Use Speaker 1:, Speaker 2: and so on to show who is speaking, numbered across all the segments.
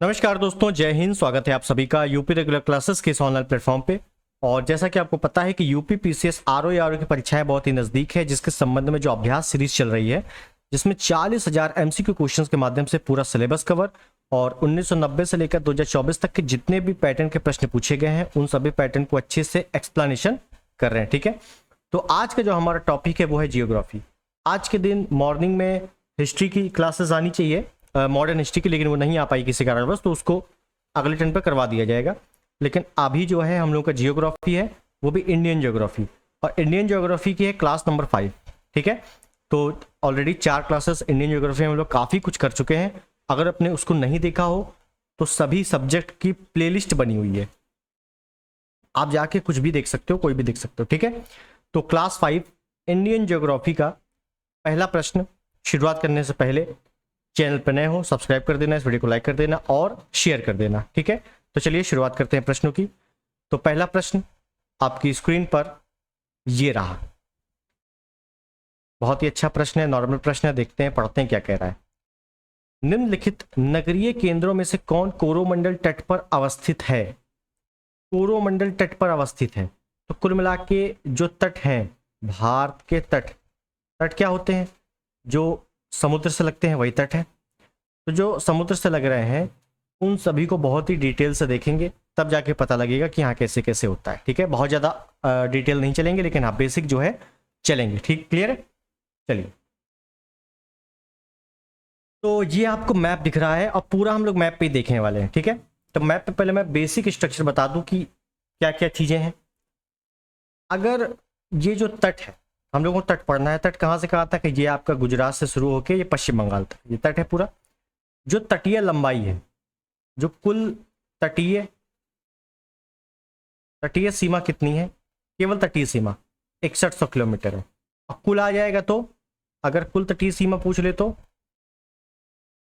Speaker 1: नमस्कार दोस्तों, जय हिंद। स्वागत है आप सभी का यूपी रेगुलर क्लासेस के इस ऑनलाइन प्लेटफॉर्म पे। और जैसा कि आपको पता है कि यूपी पीसीएस आरओ की परीक्षाएं बहुत ही नज़दीक है, जिसके संबंध में जो अभ्यास सीरीज चल रही है, जिसमें 40,000 एमसीक्यू क्वेश्चंस के माध्यम से पूरा सिलेबस कवर और 1990 से लेकर 2024 तक के जितने भी पैटर्न के प्रश्न पूछे गए हैं उन सभी पैटर्न को अच्छे से एक्सप्लेनेशन कर रहे हैं। ठीक है, तो आज का जो हमारा टॉपिक है वो है जियोग्राफी। आज के दिन मॉर्निंग में हिस्ट्री की क्लासेस आनी चाहिए, मॉडर्न हिस्ट्री की, लेकिन वो नहीं आ पाई किसी कारणवश, तो उसको अगले टर्न पर करवा दिया जाएगा। लेकिन अभी जो है हम लोग का जियोग्राफी है वो भी इंडियन जियोग्राफी, और इंडियन जियोग्राफी की है क्लास नंबर 5। ठीक है, तो ऑलरेडी 4 क्लासेस इंडियन जियोग्राफी में हम लोग काफ़ी कुछ कर चुके हैं। अगर आपने उसको नहीं देखा हो तो सभी सब्जेक्ट की प्लेलिस्ट बनी हुई है, आप जाके कुछ भी देख सकते हो, कोई भी देख सकते हो। ठीक है, तो क्लास 5 इंडियन जियोग्राफी का पहला प्रश्न शुरुआत करने से पहले चैनल पर नए हो सब्सक्राइब कर देना, इस वीडियो को लाइक कर देना और शेयर कर देना। ठीक है, तो चलिए शुरुआत करते हैं प्रश्नों की। तो पहला प्रश्न आपकी स्क्रीन पर ये रहा। बहुत ही अच्छा प्रश्न है, नॉर्मल प्रश्न है। देखते हैं, पढ़ते हैं क्या कह रहा है। निम्नलिखित नगरीय केंद्रों में से कौन कोरोमंडल तट पर अवस्थित है? कोरोमंडल तट पर अवस्थित है, तो कुल मिला के जो तट हैं, भारत के तट, तट क्या होते हैं? जो समुद्र से लगते हैं वही तट है। तो जो समुद्र से लग रहे हैं उन सभी को बहुत ही डिटेल से देखेंगे, तब जाके पता लगेगा कि यहाँ कैसे कैसे होता है। ठीक है, बहुत ज़्यादा डिटेल नहीं चलेंगे, लेकिन हाँ बेसिक जो है चलेंगे। ठीक, क्लियर है? चलिए, तो ये आपको मैप दिख रहा है और पूरा हम लोग मैप पे ही देखने वाले हैं। ठीक है, तो मैप पे पहले मैं बेसिक स्ट्रक्चर बता दूं कि क्या क्या चीज़ें हैं। अगर ये जो तट है, हम लोगों को तट पढ़ना है, तट कहाँ से कहाँ तक है? ये आपका गुजरात से शुरू होकर ये पश्चिम बंगाल तक ये तट है पूरा। जो तटीय लंबाई है, जो कुल तटीय तटीय सीमा कितनी है? केवल तटीय सीमा 6100 किलोमीटर है। और कुल आ जाएगा, तो अगर कुल तटीय सीमा पूछ ले तो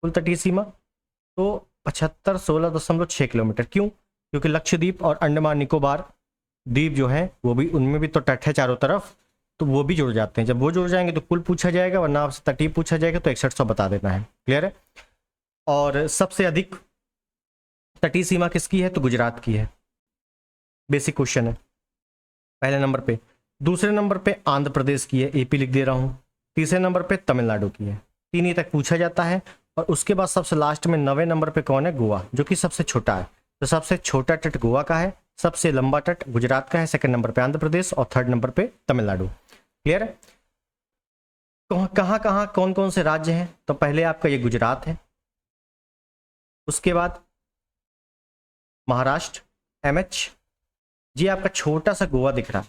Speaker 1: कुल तटीय सीमा तो 7516.6 किलोमीटर। क्यों? क्योंकि लक्षद्वीप और अंडमान निकोबार द्वीप जो है वो भी, उनमें भी तो तट है चारों तरफ, तो वो भी जुड़ जाते हैं। जब वो जुड़ जाएंगे तो कुल पूछा जाएगा, वरना आपसे तटीय पूछा जाएगा तो 6100 बता देना है। क्लियर है? और सबसे अधिक तटीय सीमा किसकी है? तो गुजरात की है। बेसिक क्वेश्चन है, पहले नंबर पे। दूसरे नंबर पे आंध्र प्रदेश की है, एपी लिख दे रहा हूँ। तीसरे नंबर पे तमिलनाडु की है। 3 ही तक पूछा जाता है। और उसके बाद सबसे लास्ट में 9वें नंबर पे कौन है? गोवा, जो कि सबसे छोटा है। तो सबसे छोटा तट गोवा का है, सबसे लंबा तट गुजरात का है, सेकंड नंबर पे आंध्र प्रदेश और थर्ड नंबर पे तमिलनाडु। क्लियर है? कहाँ कहाँ कौन कौन से राज्य हैं? तो पहले आपका ये गुजरात है, उसके बाद महाराष्ट्र, एमएच, ये आपका छोटा सा गोवा दिख रहा है,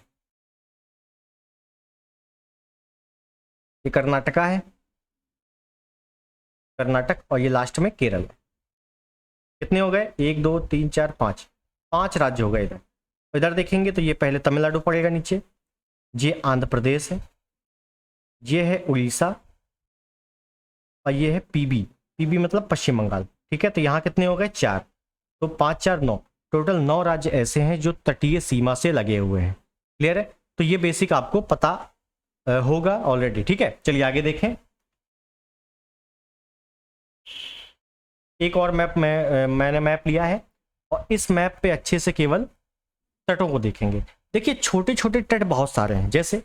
Speaker 1: ये कर्नाटका है, कर्नाटक, और ये लास्ट में केरल है। कितने हो गए? 1 2 3 4 5, 5 राज्य हो गए इधर। इधर देखेंगे तो ये पहले तमिलनाडु पड़ेगा नीचे, ये आंध्र प्रदेश है, ये है उड़ीसा, और ये है पीबी। पीबी मतलब पश्चिम बंगाल। ठीक है, तो यहाँ कितने हो गए? 4। तो 5 4 9, टोटल 9 राज्य ऐसे हैं जो तटीय सीमा से लगे हुए हैं। क्लियर है? तो ये बेसिक आपको पता होगा ऑलरेडी। ठीक है, चलिए आगे देखें। एक और मैप मैंने मैप लिया है, और इस मैप पे अच्छे से केवल तटों को देखेंगे। देखिए, छोटे छोटे तट बहुत सारे हैं। जैसे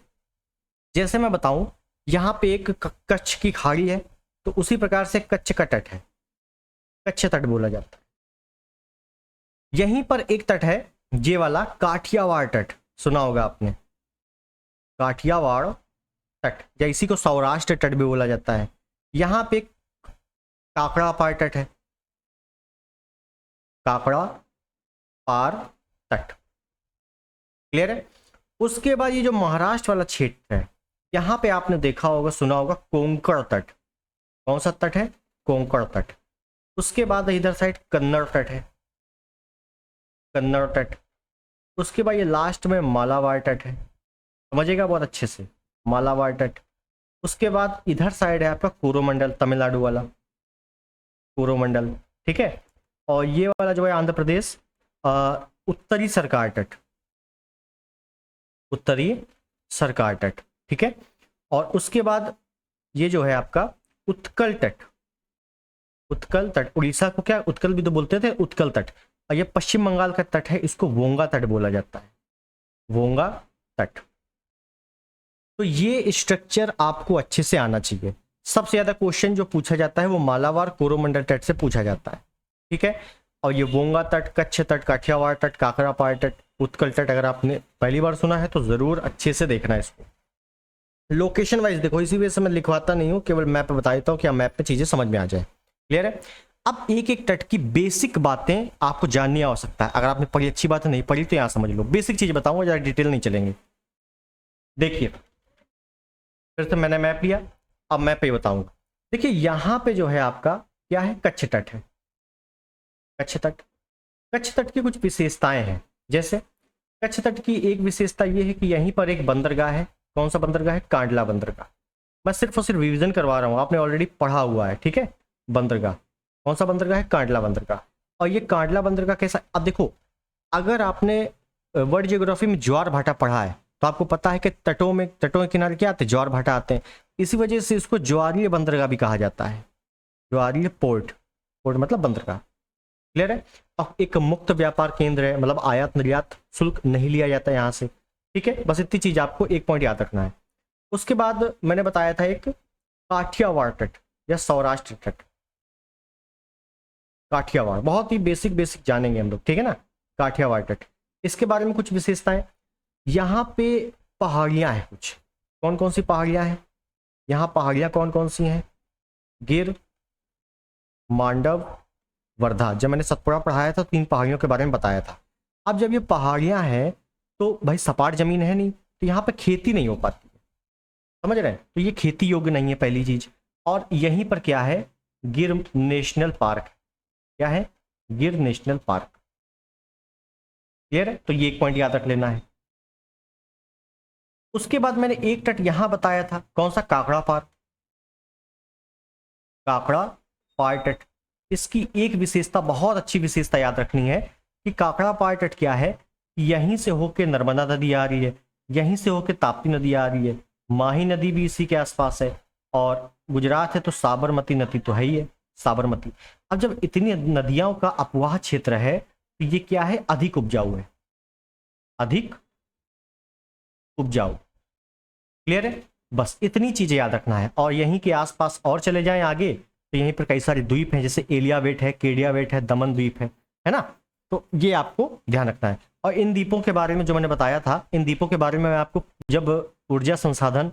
Speaker 1: जैसे मैं बताऊं, यहाँ पे एक कच्छ की खाड़ी है, तो उसी प्रकार से कच्छ का तट है, कच्छ तट बोला जाता है। यहीं पर एक तट है, ये वाला काठियावाड़ तट, सुना होगा आपने, काठियावाड़ तट, या इसी को सौराष्ट्र तट भी बोला जाता है। यहाँ पे काकड़ा पार तट है, काकड़ा पार तट। क्लियर है? उसके बाद ये जो महाराष्ट्र वाला क्षेत्र है, यहाँ पे आपने देखा होगा, सुना होगा, कोंकण तट। कौन सा तट है? कोंकण तट। उसके बाद इधर साइड कन्नड़ तट है, कन्नड़ तट। उसके बाद ये लास्ट में मालाबार तट है, समझिएगा बहुत अच्छे से, मालाबार तट। उसके बाद इधर साइड है आपका कोरोमंडल, तमिलनाडु वाला कोरोमंडल। ठीक है, और ये वाला जो है आंध्र प्रदेश, उत्तरी सरकार तट, उत्तरी सरकार तट। ठीक है, और उसके बाद ये जो है आपका उत्कल तट, उत्कल तट, उड़ीसा को क्या उत्कल भी तो बोलते थे, उत्कल तट। और ये पश्चिम बंगाल का तट है, इसको वोंगा तट बोला जाता है, वोंगा तट। तो ये स्ट्रक्चर आपको अच्छे से आना चाहिए। सबसे ज्यादा क्वेश्चन जो पूछा जाता है वो मालाबार कोरोमंडल तट से पूछा जाता है, ठीक है। और ये वोंगा तट, कच्छ तट, काठियावाड़ तट, काकरापाड़ तट, उत्कल तट अगर आपने पहली बार सुना है तो जरूर अच्छे से देखना है इसको। लोकेशन वाइज देखो, इसी वजह से मैं लिखवाता नहीं हूँ, केवल मैप पे बता देता हूँ कि मैप पे चीजें समझ में आ जाए। क्लियर है। अब एक एक तट की बेसिक बातें आपको जाननी आवश्यकता है। अगर आपने पढ़ी, अच्छी बात नहीं पढ़ी तो यहाँ समझ लो, बेसिक चीज बताऊंगा, ज्यादा डिटेल नहीं चलेंगे। देखिए फिर से मैंने मैप लिया, अब मैप पे बताऊंगा। देखिए यहाँ पे जो है आपका क्या है, कच्छ तट है, कच्छ तट। कच्छ तट की कुछ विशेषताएं हैं, जैसे कच्छ तट की एक विशेषता ये है कि यहीं पर एक बंदरगाह है। कौन सा बंदरगाह है, कांडला बंदरगाह। मैं सिर्फ और सिर्फ रिवीजन करवा रहा हूँ, आपने ऑलरेडी पढ़ा हुआ है, ठीक है। बंदरगाह, कौन सा बंदरगाह है, कांडला बंदरगाह। और ये कांडला बंदरगाह कैसा, अब देखो अगर आपने वर्ल्ड जियोग्राफी में ज्वार भाटा पढ़ा है तो आपको पता है कि तटों के किनारे क्या आते हैं, ज्वार भाटा आते हैं। इसी वजह से इसको ज्वारीय बंदरगाह भी कहा जाता है, ज्वारीय पोर्ट, पोर्ट मतलब बंदरगाह। क्लियर है। और एक मुक्त व्यापार केंद्र है, मतलब आयात निर्यात शुल्क नहीं लिया जाता यहाँ से, ठीक है। बस इतनी चीज आपको एक पॉइंट याद रखना है। उसके बाद मैंने बताया था एक काठियावाड़ तट या सौराष्ट्र तट। काठियावाड़ बहुत ही बेसिक बेसिक जानेंगे हम लोग, ठीक है ना। काठियावाड़ तट, इसके बारे में कुछ विशेषताएं। यहाँ पे पहाड़ियां हैं कुछ, कौन कौन सी पहाड़ियां हैं यहाँ, पहाड़ियां कौन कौन सी हैं, गिर, मांडव, वर्धा। जब मैंने सतपुड़ा पढ़ाया था 3 पहाड़ियों के बारे में बताया था। अब जब ये पहाड़ियां हैं तो भाई सपाट जमीन है नहीं, तो यहाँ पे खेती नहीं हो पाती है, समझ रहे हैं। तो ये खेती योग्य नहीं है पहली चीज। और यहीं पर क्या है, गिर नेशनल पार्क, क्या है, गिर नेशनल पार्क। क्लियर है। तो ये एक पॉइंट याद रख लेना है। उसके बाद मैंने एक तट यहां बताया था, कौन सा, काकड़ा पार, काकड़ा पार तट। इसकी एक विशेषता, बहुत अच्छी विशेषता याद रखनी है कि काकड़ा पार तट क्या है, यहीं से होके नर्मदा नदी आ रही है, यहीं से होके ताप्ती नदी आ रही है, माही नदी भी इसी के आसपास है, और गुजरात है तो साबरमती नदी तो है ही है, साबरमती। अब जब इतनी नदियों का अपवाह क्षेत्र है तो ये क्या है, अधिक उपजाऊ है, अधिक उपजाऊ। क्लियर है। बस इतनी चीजें याद रखना है। और यहीं के आसपास और चले जाएं आगे तो यहीं पर कई सारे द्वीप हैं, जैसे एलियावेट है, केडियावेट है, दमन द्वीप है ना। तो ये आपको ध्यान रखना है। और इन द्वीपों के बारे में जो मैंने बताया था, इन द्वीपों के बारे में मैं आपको जब ऊर्जा संसाधन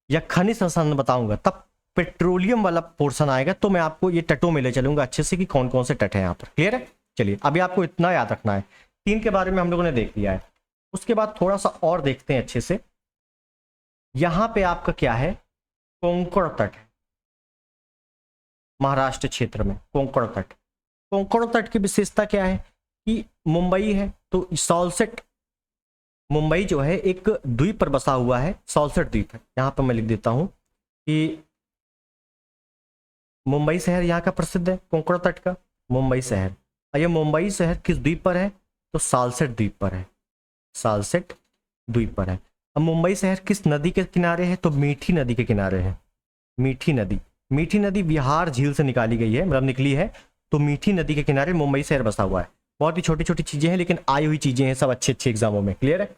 Speaker 1: या खनिज संसाधन बताऊंगा तब पेट्रोलियम वाला पोर्शन आएगा तो मैं आपको ये तटों में ले चलूंगा अच्छे से कि कौन कौन से तट है यहाँ पर। क्लियर है। चलिए अभी आपको इतना याद रखना है, 3 के बारे में हम लोगों ने देख लिया है। उसके बाद थोड़ा सा और देखते हैं अच्छे से। यहां पे आपका क्या है, कोंकण तट है, महाराष्ट्र क्षेत्र में कोंकण तट। कोंकण तट की विशेषता क्या है कि मुंबई है तो सॉल्सेट, मुंबई जो है एक द्वीप पर बसा हुआ है, सॉल्सेट द्वीप है। यहां पर मैं लिख देता हूं कि मुंबई शहर यहाँ का प्रसिद्ध है, कोंकण तट का मुंबई शहर। और ये मुंबई शहर किस द्वीप पर है, तो सालसेट द्वीप पर है, सालसेट द्वीप पर है। अब मुंबई शहर किस नदी के किनारे है, तो मीठी नदी के किनारे है, मीठी नदी। मीठी नदी बिहार झील से निकाली गई है, मतलब निकली है, तो मीठी नदी के किनारे मुंबई शहर बसा हुआ है। बहुत ही छोटी छोटी चीजें हैं लेकिन आई हुई चीजें हैं, सब अच्छे अच्छे एग्जामों में। क्लियर है।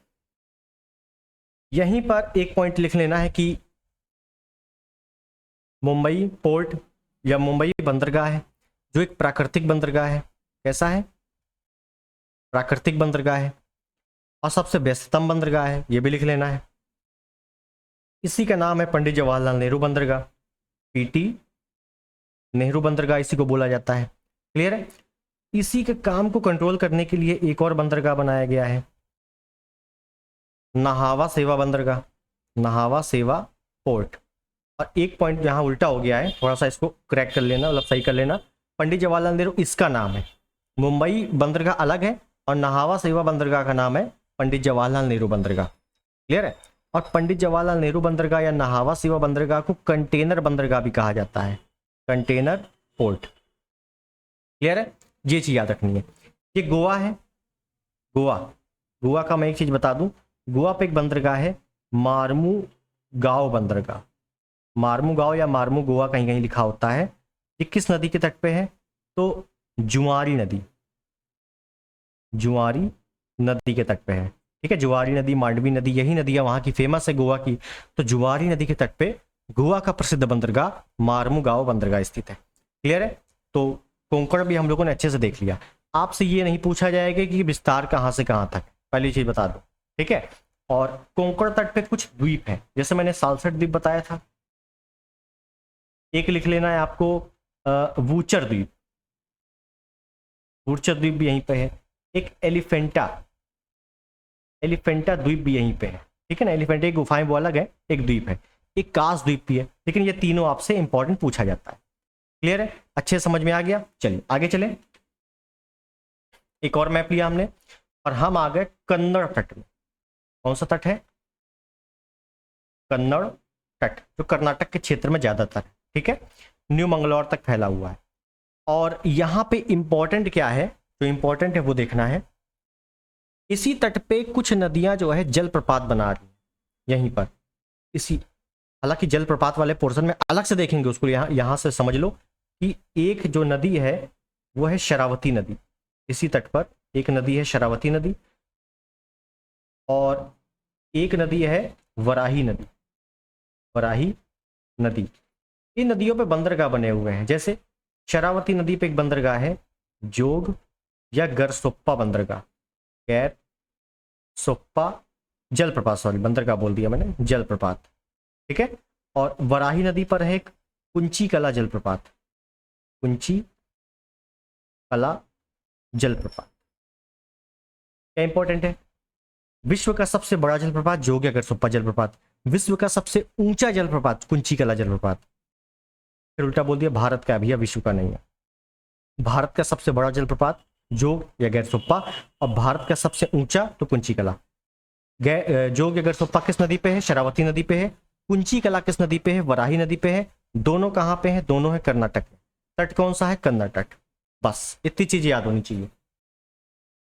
Speaker 1: यहीं पर एक पॉइंट लिख लेना है कि मुंबई पोर्ट या मुंबई बंदरगाह है जो एक प्राकृतिक बंदरगाह है। कैसा है, प्राकृतिक बंदरगाह है। और सबसे व्यस्ततम बंदरगाह है, ये भी लिख लेना है। इसी का नाम है पंडित जवाहरलाल नेहरू बंदरगाह, पीटी नेहरू बंदरगाह इसी को बोला जाता है। क्लियर है। इसी के काम को कंट्रोल करने के लिए एक और बंदरगाह बनाया गया है, नाहावा सेवा बंदरगाह, नाहावा सेवा पोर्ट। और एक पॉइंट यहाँ उल्टा हो गया है, थोड़ा सा इसको क्रैक कर लेना, मतलब सही कर लेना। पंडित जवाहरलाल नेहरू इसका नाम है, मुंबई बंदरगाह अलग है और नाहावा सेवा बंदरगाह का नाम है पंडित जवाहरलाल नेहरू बंदरगाह। क्लियर है। और पंडित जवाहरलाल नेहरू बंदरगाह या नाहावा सेवा बंदरगाह को कंटेनर बंदरगाह भी कहा जाता है, कंटेनर पोर्ट। क्लियर है। ये चीज याद रखनी है। ये गोवा है, गोवा, गोवा का मैं एक चीज बता दूं, गोवा पे एक बंदरगाह है मार्मू गांव बंदरगाह, मार्मू गांव या मार्मू गोवा कहीं कहीं लिखा होता है। ये किस नदी के तट पे है? तो जुआरी नदी, जुआरी नदी के तट पे है। ठीक है, जुआरी नदी, मांडवी नदी, यही नदियां वहां की फेमस है गोवा की। तो जुआरी नदी के तट पे गोवा का प्रसिद्ध बंदरगाह मार्मुगांव बंदरगाह स्थित है। क्लियर है? तो कोंकण भी हम लोगों ने अच्छे से देख लिया। आपसे ये नहीं पूछा जाएगा कि विस्तार कहाँ से कहाँ तक, पहली चीज बता दो। ठीक है, और कोंकण तट पे कुछ द्वीप है, जैसे मैंने सालसठ द्वीप बताया था। एक लिख लेना है आपको वूचर द्वीप, वूचर द्वीप भी यहीं पे है। एक एलिफेंटा, एलिफेंटा द्वीप भी यहीं पे है। ठीक है ना, एलिफेंटा की गुफाएं वो अलग है, एक द्वीप है। एक कास द्वीप भी है, लेकिन ये तीनों आपसे इंपॉर्टेंट पूछा जाता है। क्लियर है? अच्छे समझ में आ गया? चलिए आगे चलें। एक और मैप लिया हमने और हम आ गए कन्नड़ तट में। कौन सा तट है? कन्नड़ तट, जो कर्नाटक के क्षेत्र में ज्यादातर है। ठीक है, न्यू मंगलौर तक फैला हुआ है। और यहां पे इंपॉर्टेंट क्या है, जो इंपॉर्टेंट है वो देखना है। इसी तट पे कुछ नदियां जो है जलप्रपात बना रही है यहीं पर, इसी, हालांकि जलप्रपात वाले पोर्शन में अलग से देखेंगे उसको। यहां से समझ लो कि एक जो नदी है वो है शरावती नदी। इसी तट पर एक नदी है शरावती नदी, और एक नदी है वराही नदी, वराही नदी। इन नदियों पे बंदरगाह बने हुए हैं। जैसे शरावती नदी पे एक बंदरगाह है जोग या गरसोप्पा बंदरगाह, गैर सोप्पा जलप्रपात, सॉरी बंदरगाह बोल दिया मैंने, जलप्रपात। ठीक है, और वराही नदी पर है एक कुंची कला जलप्रपात, कुंची कला जलप्रपात। क्या इंपॉर्टेंट है? विश्व का सबसे बड़ा जलप्रपात जोग या गरसोप्पा जलप्रपात, विश्व का सबसे ऊंचा जलप्रपात कुंची कला जलप्रपात। फिर उल्टा बोल दिया, भारत का भैया, विश्व का नहीं है। भारत का सबसे बड़ा जलप्रपात जोग या गैरसोप्पा, और भारत का सबसे ऊंचा तो कुंची कला। जोग या गैरसोप्पा किस नदी पे है? शरावती नदी पे है। कुंची कला किस नदी पे है? वराही नदी पे है। दोनों कहां पे है? दोनों है कर्नाटक में। तट कौन सा है? कन्नड़ तट। बस इतनी चीजें याद होनी चाहिए।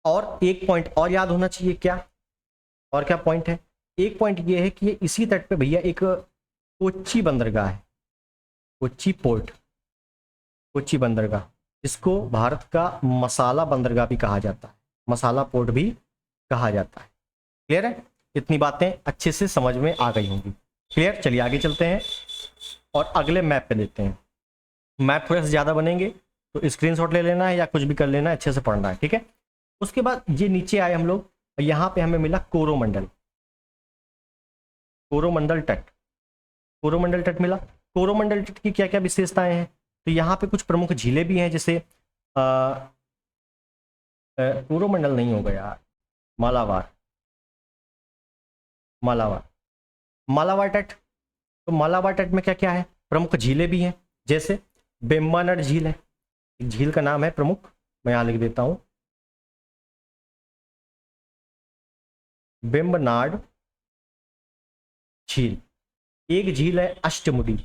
Speaker 1: और एक पॉइंट और याद होना चाहिए। क्या? और क्या पॉइंट है? एक पॉइंट ये है कि ये इसी तट पे भैया एक कोच्चि बंदरगाह है, कोच्चि पोर्ट, कोच्चि बंदरगाह, इसको भारत का मसाला बंदरगाह भी कहा जाता है, मसाला पोर्ट भी कहा जाता है। क्लियर है? इतनी बातें अच्छे से समझ में आ गई होंगी। क्लियर? चलिए आगे चलते हैं और अगले मैप पे देखते हैं। मैप थोड़े से ज़्यादा बनेंगे तो स्क्रीनशॉट ले लेना है या कुछ भी कर लेना है, अच्छे से पढ़ना है। ठीक है, उसके बाद ये नीचे आए हम लोग, यहाँ पे हमें मिला कोरोमंडल, कोरोमंडल तट, कोरोमंडल तट मिला। कोरोमंडल तट की क्या क्या विशेषताएं हैं? तो यहाँ पे कुछ प्रमुख झीलें भी हैं, जैसे कोरोमंडल नहीं होगा यार, मालाबार, मालाबार, मालाबार तट। तो मालाबार तट में क्या क्या है? प्रमुख झीलें भी हैं, जैसे बेम्बानड झील है, एक झील का नाम है प्रमुख, मैं यहां लिख देता हूं, बेम्बनाड झील। एक झील है अष्टमुडी,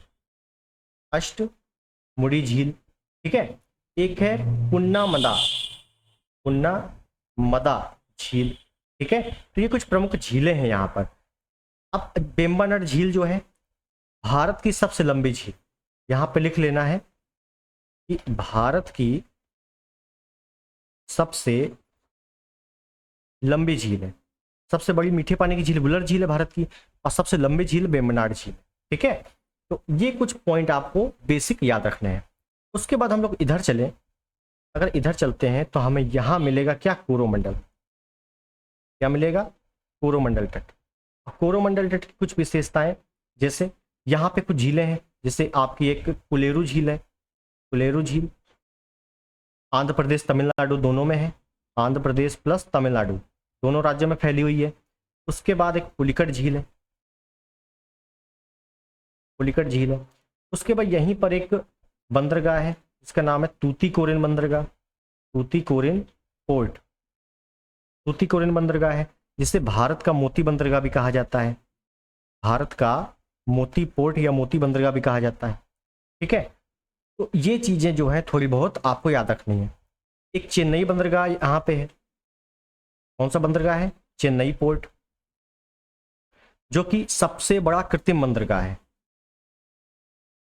Speaker 1: अष्टमुडी झील। ठीक है, एक है पुन्ना मदा, पुन्ना मदा झील। ठीक है, तो ये कुछ प्रमुख झीलें हैं यहाँ पर। अब बेम्बानड झील जो है भारत की सबसे लंबी झील, यहाँ पे लिख लेना है कि भारत की सबसे लंबी झील है। सबसे बड़ी मीठे पानी की झील वुलर झील है भारत की, और सबसे लंबी झील बेम्बनाड झील। ठीक है, तो ये कुछ पॉइंट आपको बेसिक याद रखने हैं। उसके बाद हम लोग इधर चलें, अगर इधर चलते हैं तो हमें यहां मिलेगा क्या? कोरोमंडल। क्या मिलेगा? कोरोमंडल तट। कोरोमंडल तट की कुछ विशेषताएं, जैसे यहाँ पे कुछ झीलें हैं, जैसे आपकी एक कुलेरू झील है, कुलेरू झील आंध्र प्रदेश तमिलनाडु दोनों में है, आंध्र प्रदेश प्लस तमिलनाडु दोनों राज्यों में फैली हुई है। उसके बाद एक पुलिकट झील है, पुलिकट झील है। उसके बाद यहीं पर एक बंदरगाह है, इसका नाम है तूतीकोरिन बंदरगाह, तूतीकोरिन पोर्ट, तूतीकोरिन बंदरगाह है, जिसे भारत का मोती बंदरगाह भी कहा जाता है, भारत का मोती पोर्ट या मोती बंदरगाह भी कहा जाता है। ठीक है, तो ये चीजें जो है थोड़ी बहुत आपको याद रखनी है। एक चेन्नई बंदरगाह यहाँ पे है। कौन सा बंदरगाह है? चेन्नई पोर्ट, जो कि सबसे बड़ा कृत्रिम बंदरगाह है,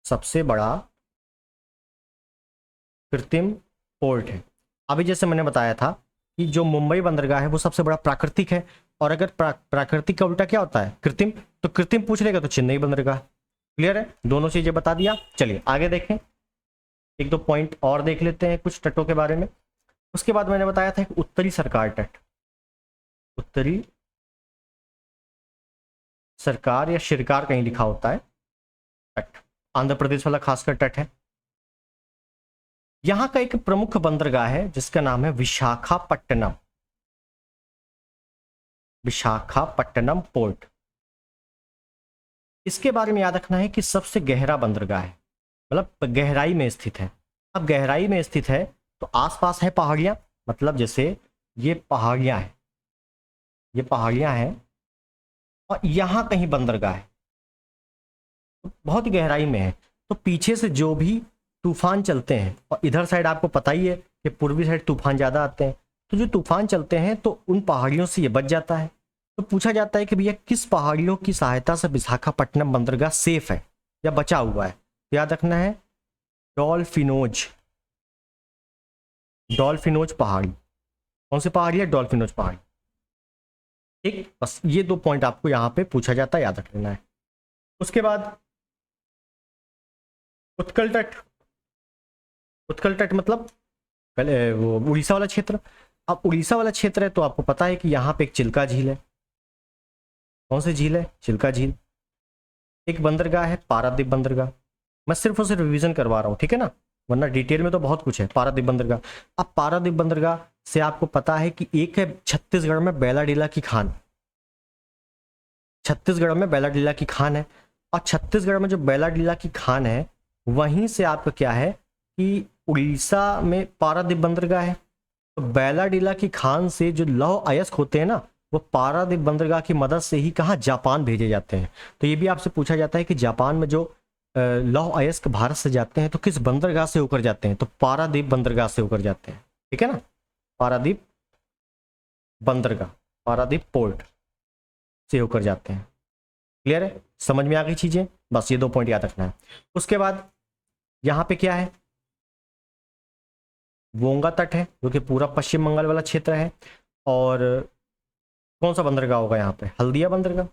Speaker 1: सबसे बड़ा कृत्रिम पोर्ट है। अभी जैसे मैंने बताया था कि जो मुंबई बंदरगाह है वो सबसे बड़ा प्राकृतिक है, और अगर प्राकृतिक का उल्टा क्या होता है? कृत्रिम। तो कृत्रिम पूछ लेगा तो चेन्नई बंदरगाह। क्लियर है? दोनों चीजें बता दिया। चलिए आगे देखें, एक दो पॉइंट और देख लेते हैं कुछ तटों के बारे में। उसके बाद मैंने बताया था एक उत्तरी सरकार तट, उत्तरी सरकार या शिरकार कहीं लिखा होता है तट, आंध्र प्रदेश वाला खासकर तट है। यहां का एक प्रमुख बंदरगाह है जिसका नाम है विशाखापट्टनम, विशाखापट्टनम पोर्ट। इसके बारे में याद रखना है कि सबसे गहरा बंदरगाह है, मतलब गहराई में स्थित है। अब गहराई में स्थित है तो आसपास है पहाड़ियां, मतलब जैसे ये पहाड़ियां हैं, ये पहाड़ियां हैं और यहां कहीं बंदरगाह है, तो बहुत ही गहराई में है। तो पीछे से जो भी तूफान चलते हैं, और इधर साइड आपको पता ही है कि पूर्वी साइड तूफान ज़्यादा आते हैं, तो जो तूफान चलते हैं तो उन पहाड़ियों से ये बच जाता है। तो पूछा जाता है कि भैया किस पहाड़ियों की सहायता से विशाखापट्टनम बंदरगाह सेफ है या बचा हुआ है? तो याद रखना है डॉल्फिनोज, डॉल्फिनोज पहाड़ी। कौन सी पहाड़ी है? डॉल्फिनोज पहाड़ी। ठीक, बस ये दो पॉइंट आपको यहाँ पे पूछा जाता है, याद रख लेना है। उसके बाद उत्कल तट, उत्कल तट मतलब पहले वो उड़ीसा वाला क्षेत्र। अब उड़ीसा वाला क्षेत्र है तो आपको पता है कि यहाँ पे एक चिल्का झील है। कौन सी झील है? चिल्का झील। एक बंदरगाह है पारादीप बंदरगाह। मैं सिर्फ और सिर्फ रिवीजन करवा रहा हूँ, ठीक है ना, वरना डिटेल में तो बहुत कुछ है। पारादीप बंदरगाह, अब पारादीप बंदरगाह से आपको पता है कि एक है छत्तीसगढ़ में बैलाडीला की खान, छत्तीसगढ़ में बैलाडीला की खान है। और छत्तीसगढ़ में जो बैलाडीला की खान है वहीं से आपका क्या है कि उड़ीसा में पारादीप बंदरगाह है। तो बैलाडीला की खान से जो लौह अयस्क होते हैं ना, वो पारादीप बंदरगाह की मदद से ही कहाँ? जापान भेजे जाते हैं। तो ये भी आपसे पूछा जाता है कि जापान में जो लौह अयस्क भारत से जाते हैं तो किस बंदरगाह से होकर जाते हैं? तो पारादीप बंदरगाह से होकर जाते हैं, ठीक है ना, पारादीप बंदरगाह, पारादीप पोर्ट से होकर जाते हैं। क्लियर है? समझ में आ गई चीजें? बस ये दो पॉइंट याद रखना है। उसके बाद यहाँ पे क्या है? वोंगा तट है जो कि पूरा पश्चिम बंगाल वाला क्षेत्र है। और कौन सा बंदरगाह होगा यहाँ पे? हल्दिया बंदरगाह,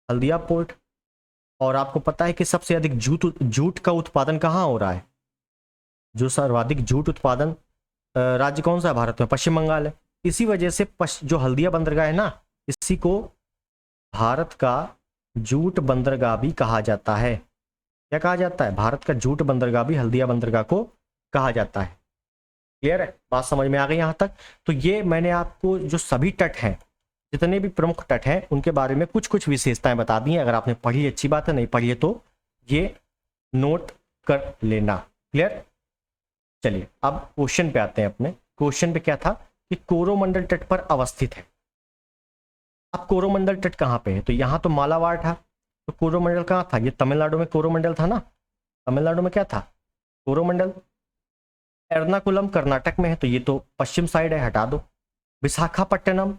Speaker 1: हल्दिया पोर्ट। और आपको पता है कि सबसे अधिक जूट का उत्पादन कहाँ हो रहा है? जो सर्वाधिक जूट उत्पादन राज्य कौन सा है भारत में? पश्चिम बंगाल है। इसी वजह से जो हल्दिया बंदरगाह है ना, इसी को भारत का जूट बंदरगाह भी कहा जाता है। क्या कहा जाता है? भारत का जूट बंदरगाह भी हल्दिया बंदरगाह को कहा जाता है। क्लियर है? बात समझ में आ गई यहाँ तक? तो ये मैंने आपको जो सभी तट हैं, जितने भी प्रमुख तट हैं, उनके बारे में कुछ कुछ विशेषताएं बता दी हैं। अगर आपने पढ़ी अच्छी बात है, नहीं पढ़ी है तो ये नोट कर लेना। क्लियर? चलिए अब क्वेश्चन पे आते हैं अपने। क्वेश्चन पे क्या था कि कोरोमंडल तट पर अवस्थित है। अब कोरोमंडल तट कहाँ पे है? तो यहाँ तो मालाबार था, तो कोरोमंडल कहाँ था? ये तमिलनाडु में कोरोमंडल था ना। तमिलनाडु में क्या था? कोरोमंडल। एर्नाकुलम कर्नाटक में है, तो ये तो पश्चिम साइड है, हटा दो। विशाखापट्टनम,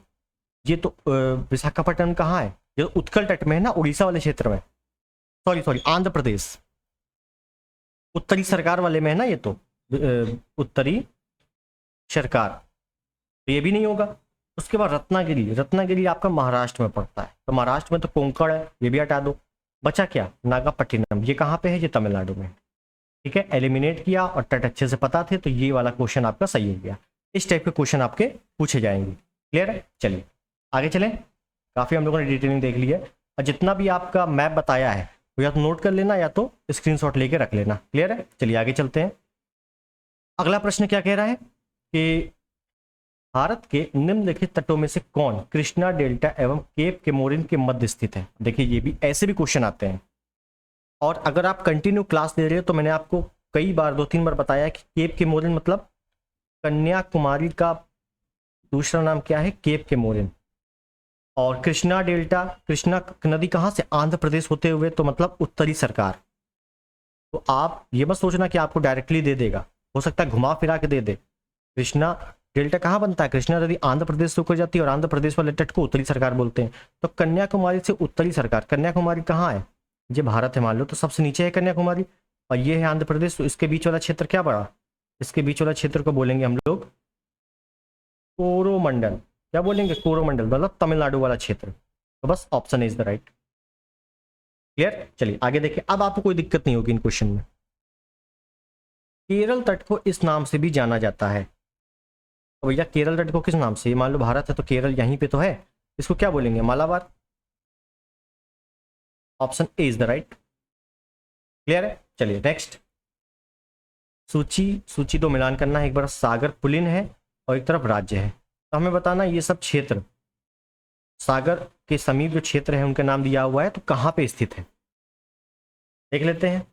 Speaker 1: ये तो विशाखापट्टनम कहाँ है? ये तो उत्कल तट में है ना, उड़ीसा वाले क्षेत्र में। सॉरी आंध्र प्रदेश, उत्तरी सरकार वाले में है ना, ये तो उत्तरी सरकार, तो ये भी नहीं होगा। उसके बाद रत्नागिरी, रत्नागिरी आपका महाराष्ट्र में पड़ता है, तो महाराष्ट्र में तो कोंकण है, ये भी हटा दो। बचा क्या? नागापट्टिनम, ये कहाँ पे है? ये तमिलनाडु में। ठीक है, एलिमिनेट किया और तट अच्छे से पता थे, तो ये वाला क्वेश्चन आपका सही हो गया। इस टाइप के क्वेश्चन आपके पूछे जाएंगे। क्लियर है? चलिए आगे चलें। काफ़ी हम लोगों ने डिटेलिंग देख ली है, और जितना भी आपका मैप बताया है वो या तो नोट कर लेना या तो स्क्रीनशॉट लेके रख लेना। क्लियर है? चलिए आगे चलते हैं। अगला प्रश्न क्या कह रहा है कि भारत के निम्नलिखित तटों में से कौन कृष्णा डेल्टा एवं केप केमोरिन के मध्य स्थित है? देखिए ये भी ऐसे भी क्वेश्चन आते हैं, और अगर आप कंटिन्यू क्लास दे रहे हो तो मैंने आपको कई बार 2-3 बार बताया कि केप केमोरिन मतलब कन्याकुमारी का दूसरा नाम क्या है? Cap Comorin. और कृष्णा डेल्टा, कृष्णा नदी कहाँ से? आंध्र प्रदेश होते हुए, तो मतलब उत्तरी सरकार। तो आप ये मत सोचना कि आपको डायरेक्टली दे देगा, हो सकता है घुमा फिरा के दे दे। कृष्णा डेल्टा कहाँ बनता है? कृष्णा नदी आंध्र प्रदेश से होकर जाती है और आंध्र प्रदेश वाले तट को उत्तरी सरकार बोलते हैं। तो कन्याकुमारी से उत्तरी सरकार, कन्याकुमारी कहाँ है? ये भारत है मान लो, तो सबसे नीचे है कन्याकुमारी, और ये है आंध्र प्रदेश, तो इसके बीच वाला क्षेत्र क्या पड़ा? इसके बीच वाला क्षेत्र को बोलेंगे हम लोग कोरोमंडल। क्या बोलेंगे? कोरोमंडल, मतलब तमिलनाडु वाला क्षेत्र। तो बस option is the right. Clear? चलिए आगे देखिए, अब आपको कोई दिक्कत नहीं होगी इन क्वेश्चन में। केरल तट को इस नाम से भी जाना जाता है। तो भैया केरल तट को किस नाम से? मान लो भारत है तो केरल यहीं पे तो है, इसको क्या बोलेंगे? Malabar. Option A is the right. Clear है? चलिए नेक्स्ट। सूची तो मिलान करना है, एक बार सागर पुलिन है और एक तरफ राज्य है, तो हमें बताना ये सब क्षेत्र सागर के समीप जो क्षेत्र है उनका नाम दिया हुआ है, तो कहाँ पे स्थित है देख लेते हैं।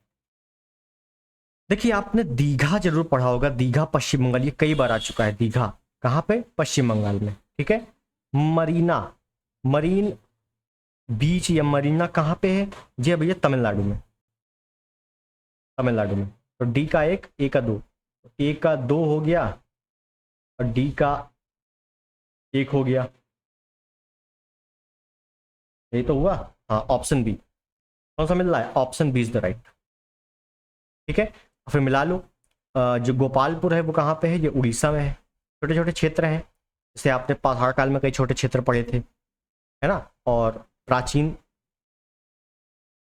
Speaker 1: देखिए आपने दीघा जरूर पढ़ा होगा, दीघा पश्चिम बंगाल, ये कई बार आ चुका है। दीघा कहाँ पे? पश्चिम बंगाल में, ठीक है। मरीना, मरीन बीच या मरीना कहाँ पे है? जी भैया तमिलनाडु में, तमिलनाडु में। तो डी का एक, ए का दो, ए का दो हो गया और डी का एक हो गया, ये तो हुआ। हाँ ऑप्शन बी, कौन सा मिल रहा है? Option B is the right. ठीक है, फिर मिला लो। जो गोपालपुर है वो कहाँ पे है? ये उड़ीसा में है। छोटे छोटे क्षेत्र हैं, जैसे आपने पाषाण काल में कई छोटे क्षेत्र पढ़े थे, है ना। और प्राचीन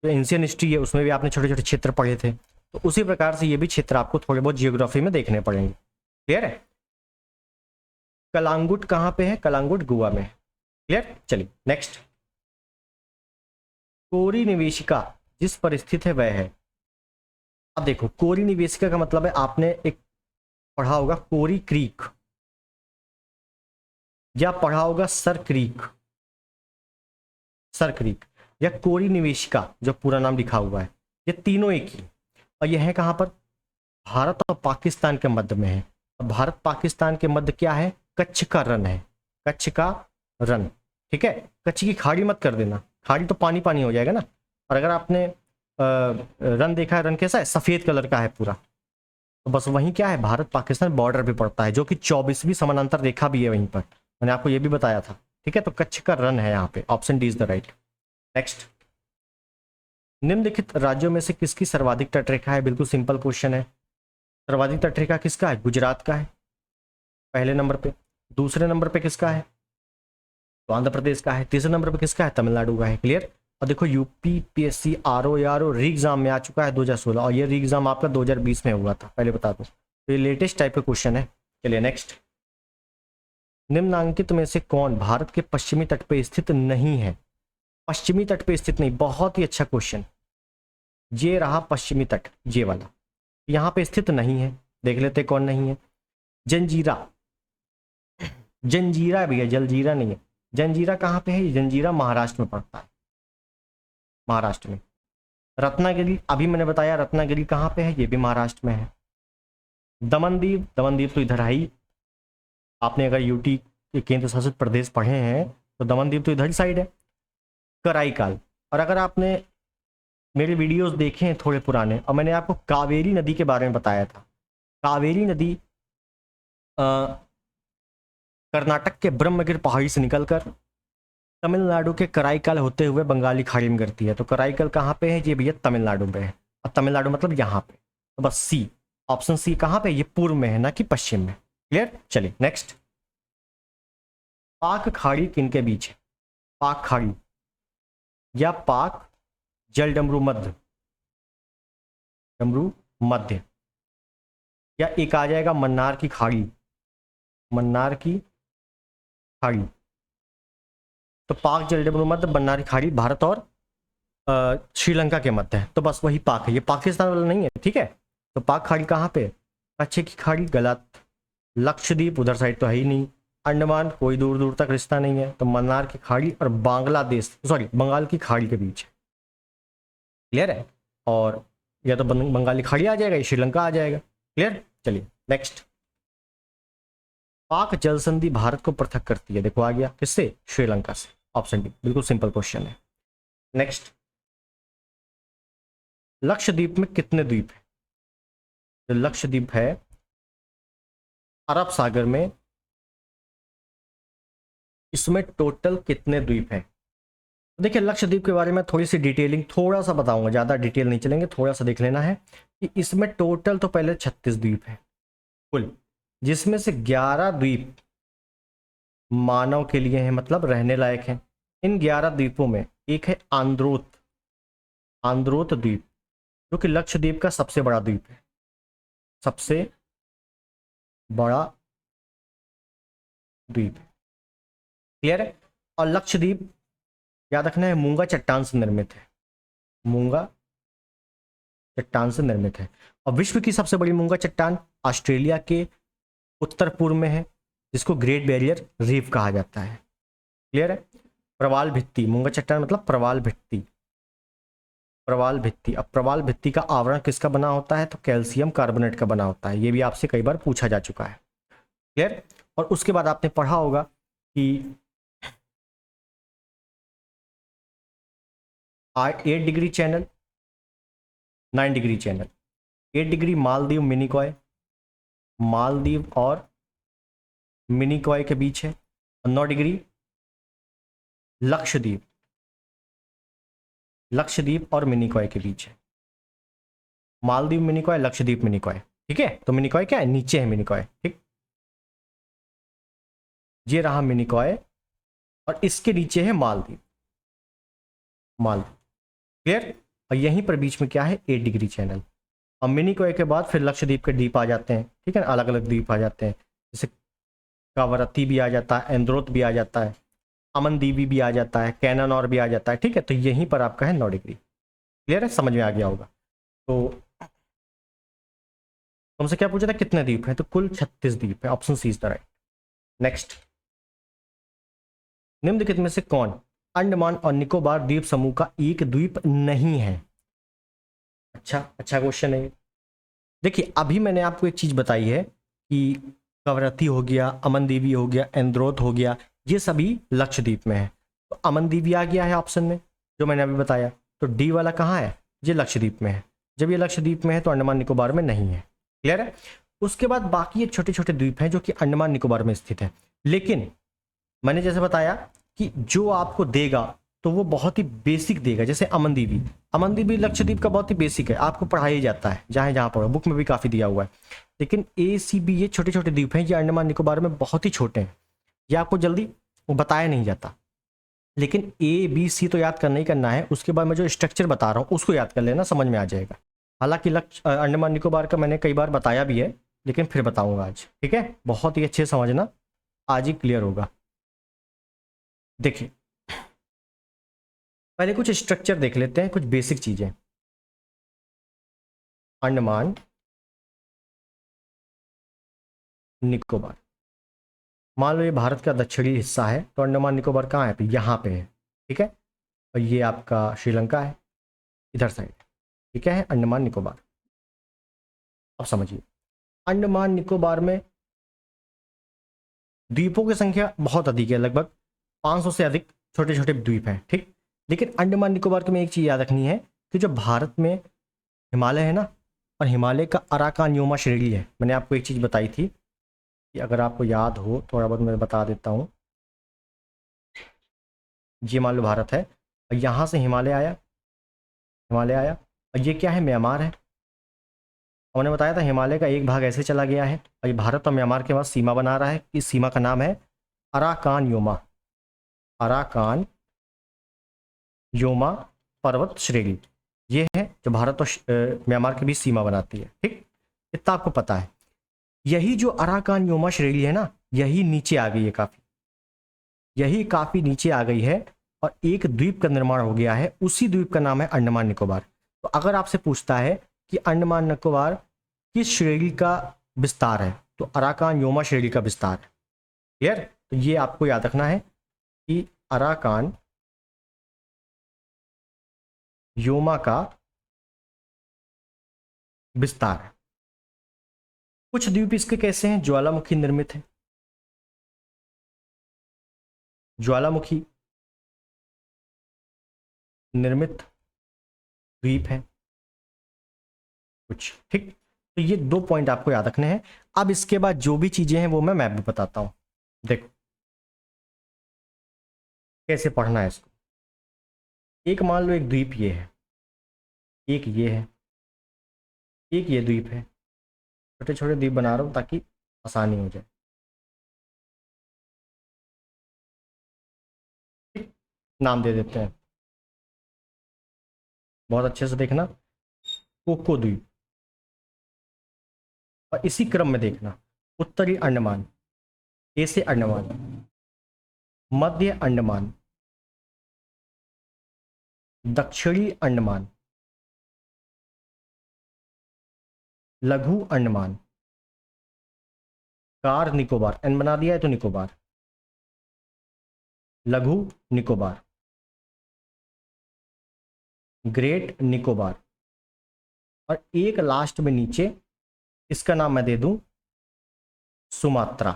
Speaker 1: जो एंशियन हिस्ट्री है उसमें भी आपने छोटे छोटे क्षेत्र पढ़े थे, तो उसी प्रकार से ये भी क्षेत्र आपको थोड़े बहुत जियोग्राफी में देखने पड़ेंगे। क्लियर है? कलांगुट कहाँ पे है? कलांगुट गोवा में। क्लियर? चलिए नेक्स्ट। कोरी निवेशिका जिस पर स्थित है वह है। अब देखो कोरी निवेशिका का मतलब है, आपने एक पढ़ा होगा कोरी क्रीक, या पढ़ा होगा सर क्रीक, सर क्रीक, या कोरी निवेशिका जो पूरा नाम लिखा हुआ है, ये तीनों एक ही। और ये है कहाँ पर? भारत और पाकिस्तान के मध्य में है। भारत पाकिस्तान के मध्य क्या है? कच्छ का रन है, कच्छ का रन। ठीक है, कच्छ की खाड़ी मत कर देना, खाड़ी तो पानी पानी हो जाएगा ना। और अगर आपने रन देखा है, रन कैसा है? सफेद कलर का है पूरा, तो बस वहीं क्या है? भारत पाकिस्तान बॉर्डर पे पड़ता है, जो कि 24वीं समानांतर रेखा भी है वहीं पर, मैंने आपको ये भी बताया था। ठीक है, तो कच्छ का रन है यहाँ पे, option D is the right. Next. निम्नलिखित राज्यों में से किसकी सर्वाधिक तटरेखा है? बिल्कुल सिंपल क्वेश्चन है। सर्वाधिक तटरेखा किसका है? गुजरात का है पहले नंबर पे। दूसरे नंबर पे किसका है? तो आंध्र प्रदेश का है। तीसरे नंबर पे किसका है? तमिलनाडु का है। क्लियर? और देखो यूपी पीएससी आरओ री एग्जाम में आ चुका है 2016, और ये री एग्जाम आपका 2020 में हुआ था, पहले बता दो। तो ये लेटेस्ट टाइप का क्वेश्चन है। चलिए नेक्स्ट। निम्नांकित में से कौन भारत के पश्चिमी तट पे स्थित नहीं है? पश्चिमी तट पे स्थित नहीं, बहुत ही अच्छा क्वेश्चन। ये रहा पश्चिमी तट, ये वाला यहाँ पे स्थित नहीं है। देख लेते कौन नहीं है। जंजीरा, जंजीरा भी है, जलजीरा नहीं है। जंजीरा कहाँ पे है? जंजीरा महाराष्ट्र में पड़ता है, महाराष्ट्र में। रत्नागिरी, अभी मैंने बताया रत्नागिरी कहाँ पे है, ये भी महाराष्ट्र में है। दमनदीप, दमनदीप तो इधर ही, आपने अगर यूटी के केंद्र शासित प्रदेश पढ़े हैं तो दमनदीप तो इधर ही साइड है। कराईकाल, और अगर आपने मेरे वीडियोस देखे हैं थोड़े पुराने, और मैंने आपको कावेरी नदी के बारे में बताया था। कावेरी नदी कर्नाटक के ब्रह्मगिर पहाड़ी से निकलकर तमिलनाडु के कराईकाल होते हुए बंगाली खाड़ी में गिरती है। तो कराईकाल कहाँ पे है? ये भैया तमिलनाडु में है। और तमिलनाडु मतलब यहाँ पे, तो बस सी, ऑप्शन सी कहाँ पे? ये पूर्व में है, ना कि पश्चिम में। क्लियर? चलिए नेक्स्ट। पाक खाड़ी किनके बीच है? पाक खाड़ी या पाक जलडमरू मध्य, डमरू मध्य, या एक आ जाएगा मन्नार की खाड़ी, मन्नार की खाड़ी। तो पाक जलडमरू मध्य, मन्नार की खाड़ी भारत और श्रीलंका के मध्य है, तो बस वही पाक है, ये पाकिस्तान वाला नहीं है। ठीक है, तो पाक खाड़ी कहाँ पे? कच्छ की खाड़ी गलत। लक्षद्वीप उधर साइड तो है ही नहीं। अंडमान कोई दूर दूर तक रिश्ता नहीं है। तो मन्नार की खाड़ी और बांग्लादेश, सॉरी बंगाल की खाड़ी के बीच है। क्लियर है? और या तो बंगाली खाड़ी आ जाएगा या श्रीलंका आ जाएगा। क्लियर? चलिए नेक्स्ट। पाक जल संधि भारत को पृथक करती है, देखो आ गया किससे? श्रीलंका से। ऑप्शन डी, बिल्कुल सिंपल क्वेश्चन है। नेक्स्ट। लक्षद्वीप में कितने द्वीप है? जो लक्षद्वीप है अरब सागर में, इसमें टोटल कितने द्वीप है? देखिए लक्षद्वीप के बारे में थोड़ी सी डिटेलिंग थोड़ा सा बताऊंगा, ज़्यादा डिटेल नहीं चलेंगे, थोड़ा सा देख लेना है कि इसमें टोटल तो पहले 36 द्वीप है कुल, जिसमें से 11 द्वीप मानव के लिए हैं, मतलब रहने लायक हैं। इन 11 द्वीपों में एक है आंद्रोत, आंद्रोत द्वीप, जो कि लक्षद्वीप का सबसे बड़ा द्वीप है, सबसे बड़ा द्वीप। क्लियर है? और लक्षद्वीप याद रखना है मूंगा चट्टान से निर्मित है, मूंगा चट्टान से निर्मित है। और विश्व की सबसे बड़ी मूंगा चट्टान ऑस्ट्रेलिया के उत्तर पूर्व में है, जिसको ग्रेट बैरियर रीफ कहा जाता है। क्लियर है? प्रवाल भित्ति, मूंगा चट्टान मतलब प्रवाल भित्ति, प्रवाल भित्ति। अब प्रवाल भित्ति का आवरण किसका बना होता है? तो कैल्शियम कार्बोनेट का बना होता है। ये भी आपसे कई बार पूछा जा चुका है। क्लियर? और उसके बाद आपने पढ़ा होगा कि 8 degree channel, 9 degree channel. 8 degree Maldives Minicoy, Maldives और मिनिकॉय के बीच है। और 9 डिग्री लक्षद्वीप, लक्षद्वीप और मिनिकॉय के बीच है। मालदीव मिनिकॉय, लक्षद्वीप मिनिकॉय। ठीक है? तो मिनिकॉय क्या है? नीचे है मिनिकॉय। ठीक, ये रहा मिनिकॉय और इसके नीचे है मालदीव, मालदीव। क्लियर? और यहीं पर बीच में क्या है? 8 डिग्री चैनल। और मिनिकॉय के बाद फिर लक्षद्वीप के द्वीप आ जाते हैं। ठीक है? अलग अलग द्वीप आ जाते हैं, जैसे कावरत्ती भी आ जाता है, एंद्रोत भी आ जाता है, अमनदीवी भी आ जाता है, कैनानौर भी आ जाता है। ठीक है? तो यहीं पर आपका है 9 डिग्री। क्लियर है? समझ में आ गया होगा। तो तुमसे क्या पूछा था कितने द्वीप हैं? तो कुल 36 द्वीप है। Option C is the right. Next, निम्नलिखित में से कौन अंडमान और निकोबार द्वीप समूह का एक द्वीप नहीं है? अच्छा क्वेश्चन है। देखिए अभी मैंने आपको एक चीज बताई है कि कवरत्ती हो गया, अमनदीवी हो गया, एंद्रोत हो गया, ये सभी लक्षद्वीप में है। तो अमनदीवी आ गया है ऑप्शन में, जो मैंने अभी बताया। तो डी वाला कहाँ है? ये लक्षद्वीप में है। जब ये लक्षद्वीप में है तो अंडमान निकोबार में नहीं है। क्लियर है? उसके बाद बाकी ये छोटे छोटे द्वीप हैं जो कि अंडमान निकोबार में स्थित है। लेकिन मैंने जैसे बताया कि जो आपको देगा तो वो बहुत ही बेसिक देगा। जैसे अमनदीवी, अमनदीवी लक्षद्वीप का बहुत ही बेसिक है, आपको पढ़ाया जाता है जहाँ जहाँ पढ़ो, बुक में भी काफ़ी दिया हुआ है। लेकिन ACB ये छोटे छोटे द्वीप हैं, ये अंडमान निकोबार में बहुत ही छोटे हैं, ये आपको जल्दी बताया नहीं जाता। लेकिन ABC तो याद करना ही करना है, उसके बाद मैं जो स्ट्रक्चर बता रहा हूँ उसको याद कर लेना, समझ में आ जाएगा। हालांकि अंडमान निकोबार का मैंने कई बार बताया भी है, लेकिन फिर बताऊंगा आज। ठीक है? बहुत ही अच्छे से समझना, आज ही क्लियर होगा। देखिए पहले कुछ स्ट्रक्चर देख लेते हैं, कुछ बेसिक चीजें। अंडमान निकोबार, मान लो ये भारत का दक्षिणी हिस्सा है, तो अंडमान निकोबार कहाँ है? तो यहाँ पे है। ठीक है? और ये आपका श्रीलंका है इधर साइड। ठीक है? अंडमान निकोबार। अब समझिए, अंडमान निकोबार में द्वीपों की संख्या बहुत अधिक है, लगभग 500 से अधिक छोटे छोटे द्वीप हैं। ठीक, लेकिन अंडमान निकोबार में एक चीज़ याद रखनी है कि जो भारत में हिमालय है ना, और हिमालय का अराकानयोमा श्रेणी है। मैंने आपको एक चीज़ बताई थी कि अगर आपको याद हो, थोड़ा बहुत मैं बता देता हूँ। ये मान लो भारत है और यहाँ से हिमालय आया, हिमालय आया, और ये क्या है? म्यांमार है। हमने बताया था हिमालय का एक भाग ऐसे चला गया है और ये भारत और म्यांमार के पास सीमा बना रहा है। इस सीमा का नाम है अराकानयोमा, अराकान योमा पर्वत श्रेणी। ये है जो भारत और म्यांमार के बीच सीमा बनाती है। ठीक, इतना आपको पता है। यही जो अराकान योमा श्रेणी है ना, यही नीचे आ गई है काफ़ी, यही काफ़ी नीचे आ गई है और एक द्वीप का निर्माण हो गया है। उसी द्वीप का नाम है अंडमान निकोबार। तो अगर आपसे पूछता है कि अंडमान निकोबार किस श्रेणी का विस्तार है, तो अराकान योमा श्रेणी का विस्तार है। क्लियर? तो ये आपको याद रखना है कि अराकान योमा का विस्तार है। कुछ द्वीप इसके कैसे हैं? ज्वालामुखी निर्मित है, ज्वालामुखी निर्मित द्वीप है कुछ। ठीक, तो ये 2 पॉइंट आपको याद रखने हैं। अब इसके बाद जो भी चीजें हैं वो मैं मैप में बताता हूं। देखो कैसे पढ़ना है इसको। एक मान लो एक द्वीप ये है, एक ये है, एक ये द्वीप है। छोटे छोटे द्वीप बना रहा हूँ ताकि आसानी हो जाए। ठीक, नाम दे देते हैं। बहुत अच्छे से देखना, कोको द्वीप। और इसी क्रम में देखना, उत्तरी अंडमान, ए से अंडमान, मध्य अंडमान, दक्षिणी अंडमान, लघु अंडमान, कार निकोबार, एन बना दिया है तो निकोबार, लघु निकोबार, ग्रेट निकोबार, और एक लास्ट में नीचे, इसका नाम मैं दे दूं सुमात्रा,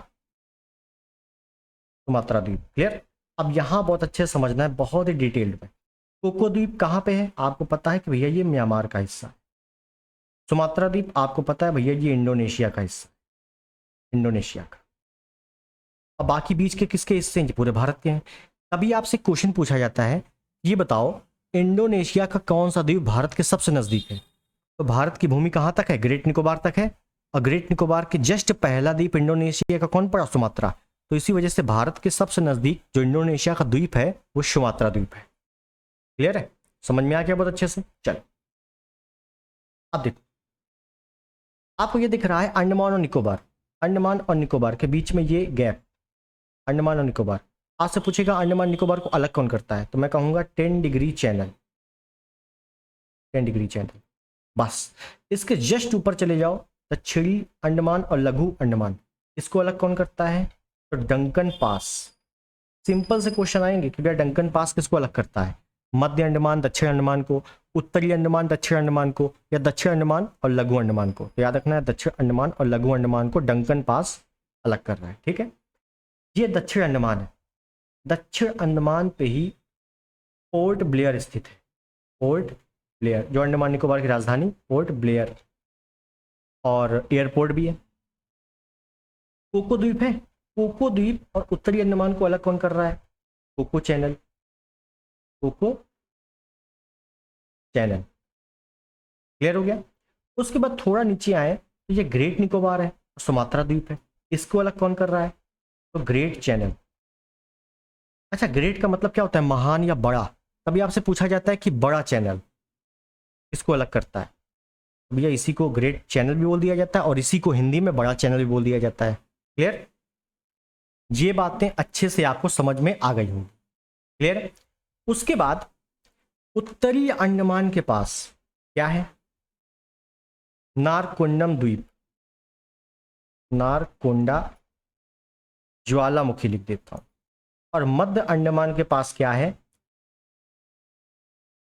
Speaker 1: सुमात्रा द्वीप। क्लियर? अब यहां बहुत अच्छे से समझना है, बहुत ही डिटेल्ड में। कोको द्वीप कहां पे है? आपको पता है कि भैया ये म्यांमार का हिस्सा है। सुमात्रा द्वीप आपको पता है भैया ये इंडोनेशिया का हिस्सा, इंडोनेशिया का। अब बाकी बीच के किसके हिस्से हैं? पूरे भारत के हैं। तभी आपसे क्वेश्चन पूछा जाता है, ये बताओ इंडोनेशिया का कौन सा द्वीप भारत के सबसे नजदीक है? तो भारत की भूमि कहां तक है? ग्रेट निकोबार तक है। और ग्रेट निकोबार के जस्ट पहला द्वीप इंडोनेशिया का कौन पड़ा? सुमात्रा। तो इसी वजह से भारत के सबसे नजदीक जो इंडोनेशिया का द्वीप है वो सुमात्रा द्वीप है। क्लियर है? समझ में आ गया बहुत अच्छे से? चल अब देखो, आपको ये दिख रहा है अंडमान और निकोबार, अंडमान और निकोबार के बीच में ये गैप, अंडमान और निकोबार। आपसे पूछेगा अंडमान निकोबार को अलग कौन करता है? तो मैं कहूंगा 10 डिग्री चैनल, 10 डिग्री चैनल। बस इसके जस्ट ऊपर चले जाओ, दक्षिणी अंडमान और लघु अंडमान, इसको अलग कौन करता है? तो डंकन पास। सिंपल से क्वेश्चन आएंगे कि भैया डंकन पास किसको अलग करता है? मध्य अंडमान दक्षिण अंडमान को, उत्तरी अंडमान दक्षिण अंडमान को, या दक्षिण अंडमान और लघु अंडमान को? तो याद रखना है दक्षिण अंडमान और लघु अंडमान को डंकन पास अलग कर रहा है। ठीक है, ये दक्षिण अंडमान है। दक्षिण अंडमान पे ही पोर्ट ब्लेयर स्थित है, पोर्ट ब्लेयर, जो अंडमान निकोबार की राजधानी पोर्ट ब्लेयर, और एयरपोर्ट भी है। कोको द्वीप है, कोको द्वीप और उत्तरी अंडमान को अलग कौन कर रहा है? Coco Channel, Coco Channel. Clear हो गया? उसके बाद थोड़ा नीचे आए तो ये ग्रेट निकोबार है, सुमात्रा द्वीप है, इसको अलग कौन कर रहा है? तो ग्रेट चैनल। अच्छा, ग्रेट का मतलब क्या होता है? महान या बड़ा। तभी आपसे पूछा जाता है कि बड़ा चैनल इसको अलग करता है। भैया इसी को ग्रेट चैनल भी बोल दिया जाता है और इसी को हिंदी में बड़ा चैनल भी बोल दिया जाता है। क्लियर? ये बातें अच्छे से आपको समझ में आ गई होंगी। क्लियर है? उसके बाद उत्तरी अंडमान के पास क्या है? नारकोंडम द्वीप, नारकोंडा ज्वालामुखी लिख देता हूं। और मध्य अंडमान के पास क्या है?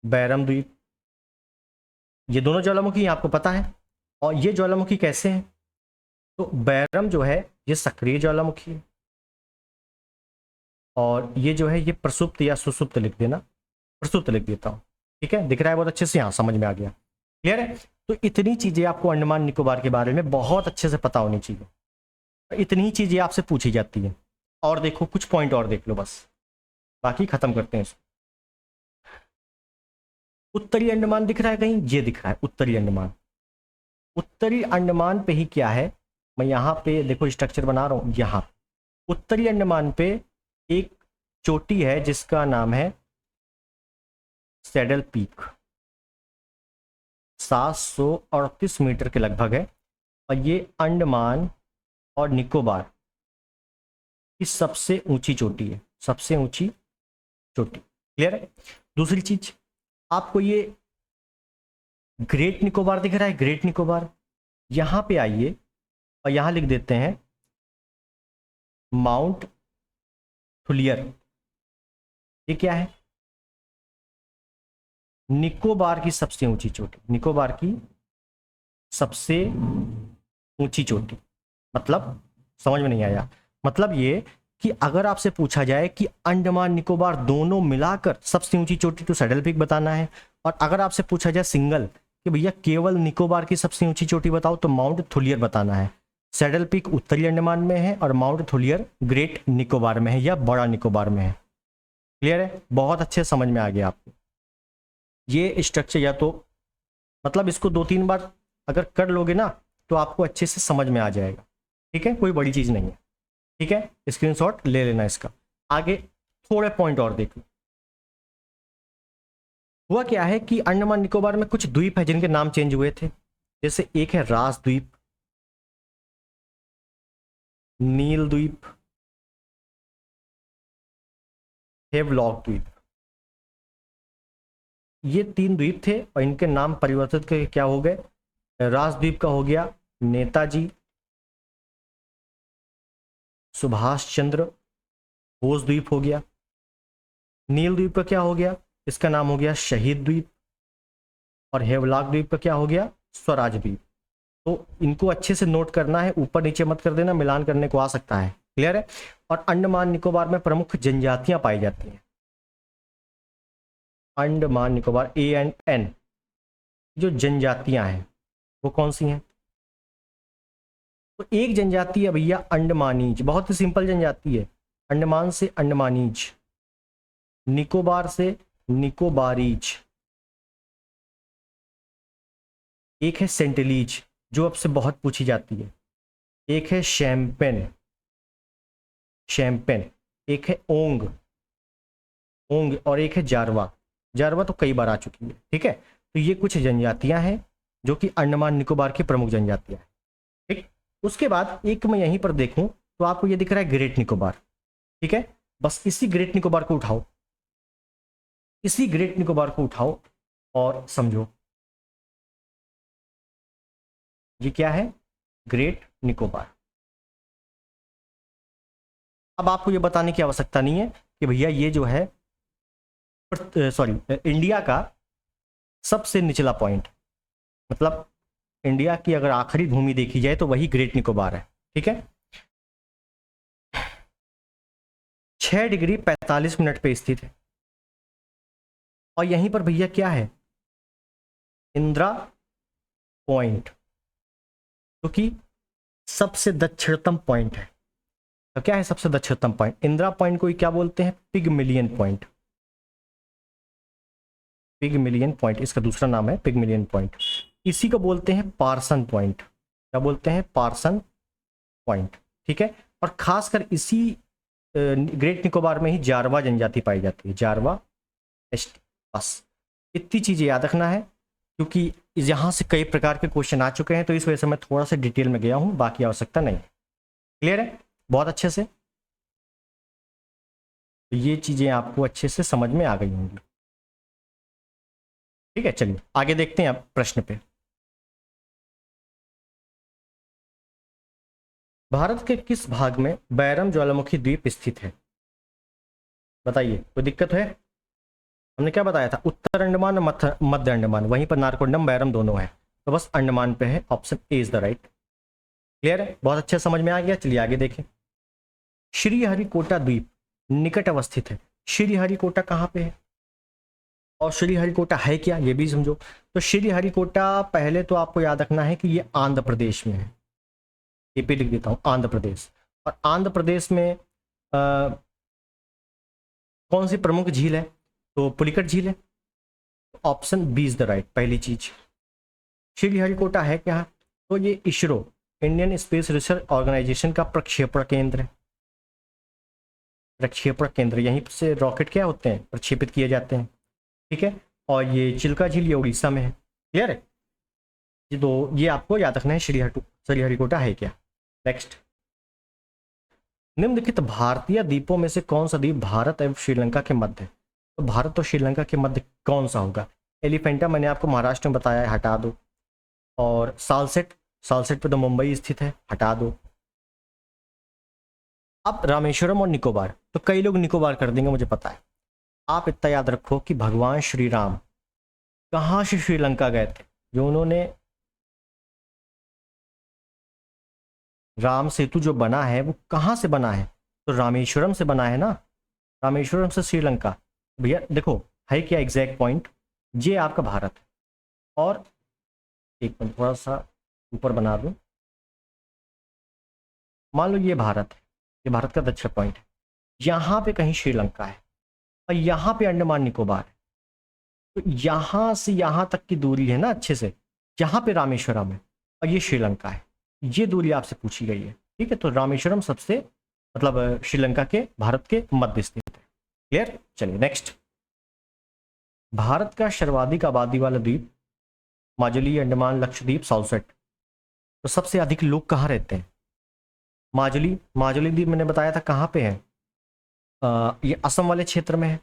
Speaker 1: बैरम द्वीप। ये दोनों ज्वालामुखी आपको पता है। और ये ज्वालामुखी कैसे हैं? तो बैरम जो है ये सक्रिय ज्वालामुखी है, और ये जो है ये प्रसुप्त या सुसुप्त लिख देना, प्रसुप्त लिख देता हूं। ठीक है, दिख रहा है बहुत अच्छे से? यहां समझ में आ गया? क्लियर है? तो इतनी चीजें आपको अंडमान निकोबार के बारे में बहुत अच्छे से पता होनी चाहिए। इतनी ही चीजें आपसे पूछी जाती है। और देखो कुछ पॉइंट और देख लो बस, बाकी खत्म करते हैं इसको। उत्तरी अंडमान दिख रहा है कहीं? ये दिख रहा है उत्तरी अंडमान। उत्तरी अंडमान पे ही क्या है? मैं यहाँ पे देखो स्ट्रक्चर बना रहा हूं। यहाँ उत्तरी अंडमान पे एक चोटी है जिसका नाम है सैडल पीक, 738 मीटर के लगभग है, और ये अंडमान और निकोबार की सबसे ऊंची चोटी है, सबसे ऊंची चोटी। क्लियर है? दूसरी चीज, आपको ये ग्रेट निकोबार दिख रहा है? ग्रेट निकोबार, यहां पे आइए और यहां लिख देते हैं माउंट थुलियर। ये क्या है? निकोबार की सबसे ऊंची चोटी, निकोबार की सबसे ऊंची चोटी। मतलब समझ में नहीं आया? मतलब ये कि अगर आपसे पूछा जाए कि अंडमान निकोबार दोनों मिलाकर सबसे ऊंची चोटी, तो सैडल पीक बताना है। और अगर आपसे पूछा जाए सिंगल कि भैया केवल निकोबार की सबसे ऊंची चोटी बताओ, तो माउंट थुलियर बताना है। सैडल पीक उत्तरी अंडमान में है और माउंट थुलियर ग्रेट निकोबार में है या बड़ा निकोबार में है। क्लियर है? बहुत अच्छे समझ में आ गया आपको। ये स्ट्रक्चर या तो मतलब इसको 2-3 बार अगर कर लोगे ना तो आपको अच्छे से समझ में आ जाएगा। ठीक है, कोई बड़ी चीज़ नहीं है। ठीक है, स्क्रीनशॉट ले लेना इसका। आगे थोड़े पॉइंट और देख लो। हुआ क्या है कि अंडमान निकोबार में कुछ द्वीप है जिनके नाम चेंज हुए थे। जैसे एक है रास द्वीप, नील द्वीप, हेवलॉक द्वीप। ये 3 द्वीप थे और इनके नाम परिवर्तित करके क्या हो गए, रास द्वीप का हो गया नेताजी सुभाष चंद्र बोस द्वीप हो गया। नील द्वीप का क्या हो गया, इसका नाम हो गया शहीद द्वीप। और हेवलॉक द्वीप का क्या हो गया, स्वराज द्वीप। तो इनको अच्छे से नोट करना है, ऊपर नीचे मत कर देना, मिलान करने को आ सकता है। क्लियर है। और अंडमान निकोबार में प्रमुख जनजातियां पाई जाती हैं। अंडमान निकोबार ANN जो जनजातियां हैं वो कौन सी हैं, तो एक जनजाति है भैया अंडमानीज, बहुत ही सिंपल जनजाति है। अंडमान से अंडमानीज, निकोबार से निकोबारीज, एक है सेंटिलीज जो अब से बहुत पूछी जाती है, एक है शैम्पेन, शैम्पेन, एक है ओंग, ओंग, और एक है जारवा। जारवा तो कई बार आ चुकी है। ठीक है, तो ये कुछ जनजातियां हैं जो कि अंडमान निकोबार की प्रमुख जनजातियां हैं। ठीक, उसके बाद एक मैं यहीं पर देखूं तो आपको ये दिख रहा है ग्रेट निकोबार। ठीक है, बस इसी ग्रेट निकोबार को उठाओ, इसी ग्रेट निकोबार को उठाओ और समझो ये क्या है, ग्रेट निकोबार। अब आपको ये बताने की आवश्यकता नहीं है कि भैया ये जो है सॉरी इंडिया का सबसे निचला पॉइंट, मतलब इंडिया की अगर आखिरी भूमि देखी जाए तो वही ग्रेट निकोबार है। ठीक है, 6 डिग्री 45 मिनट पे स्थित है। और यहीं पर भैया क्या है, इंदिरा पॉइंट, जो कि सबसे दक्षिणतम पॉइंट है। तो क्या है सबसे दक्षिणतम पॉइंट, इंदिरा पॉइंट को क्या बोलते हैं, पिगमिलियन पॉइंट। पिगमिलियन पॉइंट इसका दूसरा नाम है, पिगमिलियन पॉइंट। इसी को बोलते हैं पार्सन पॉइंट। क्या बोलते हैं, पार्सन पॉइंट। ठीक है, और खासकर इसी ग्रेट निकोबार में ही जारवा जनजाति पाई जाती है, जारवा एसटी। बस इतनी चीजें याद रखना है, क्योंकि यहाँ से कई प्रकार के क्वेश्चन आ चुके हैं, तो इस वजह से मैं थोड़ा सा डिटेल में गया हूँ, बाकी आवश्यकता नहीं। क्लियर है, बहुत अच्छे से। तो ये चीजें आपको अच्छे से समझ में आ गई होंगी। ठीक है, चलिए आगे देखते हैं अब प्रश्न पे। भारत के किस भाग में बैरम ज्वालामुखी द्वीप स्थित है, बताइए, कोई दिक्कत है। हमने क्या बताया था, उत्तर अंडमान और मध्य अंडमान, वहीं पर नारकोंडम बैरम दोनों है, तो बस अंडमान पे है, option A is the right. Clear है, बहुत अच्छे समझ में आ गया। चलिए आगे देखें। श्रीहरिकोटा द्वीप निकट अवस्थित है। श्रीहरिकोटा कहाँ पे है और श्रीहरिकोटा है क्या, ये भी समझो। तो श्रीहरिकोटा पहले तो आपको याद रखना है कि ये आंध्र प्रदेश में है, ये पे लिख देता हूँ आंध्र प्रदेश। और आंध्र प्रदेश में कौन सी प्रमुख झील है, तो पुलिकट झील है, option B is the right, पहली चीज। श्रीहरिकोटा है क्या, तो ये ISRO Indian Space Research Organisation का प्रक्षेपण केंद्र है। प्रक्षेपण केंद्र, यहीं से रॉकेट क्या होते हैं, प्रक्षेपित किए जाते हैं। ठीक है, और ये चिल्का झील ये उड़ीसा में है। क्लियर है, ये दो, ये आपको याद रखना है, श्रीहरिकोटा है क्या। नेक्स्ट, निम्नलिखित भारतीय द्वीपों में से कौन सा द्वीप भारत एवं श्रीलंका के मध्य है, तो भारत और श्रीलंका के मध्य कौन सा होगा। एलिफेंटा मैंने आपको महाराष्ट्र में बताया है, हटा दो। और सालसेट, सालसेट पे तो मुंबई स्थित है, हटा दो। अब रामेश्वरम और निकोबार, तो कई लोग निकोबार कर देंगे मुझे पता है। आप इतना याद रखो कि भगवान श्री राम कहाँ से श्रीलंका गए थे, जो उन्होंने राम सेतु जो बना है वो कहाँ से बना है, तो रामेश्वरम से बना है ना, रामेश्वरम से श्रीलंका। भैया देखो है क्या एग्जैक्ट पॉइंट, ये आपका भारत है। और एक मिनट थोड़ा सा ऊपर बना दूं, मान लो ये भारत है, ये भारत का दक्षिण पॉइंट है, यहाँ पे कहीं श्रीलंका है और यहाँ पे अंडमान निकोबार है। तो यहाँ से यहाँ तक की दूरी है ना अच्छे से, यहाँ पे रामेश्वरम है और ये श्रीलंका है, ये दूरी आपसे पूछी गई है। ठीक है, तो रामेश्वरम सबसे मतलब श्रीलंका के भारत के मध्य स्थित है। क्लियर, चलिए नेक्स्ट। भारत का सर्वाधिक आबादी वाला द्वीप, माजुली, अंडमान, लक्षद्वीप, साउथसेट। तो सबसे अधिक लोग कहाँ रहते हैं? माजुली, माजुली द्वीप मैंने बताया था कहाँ पे है, ये असम वाले क्षेत्र में है।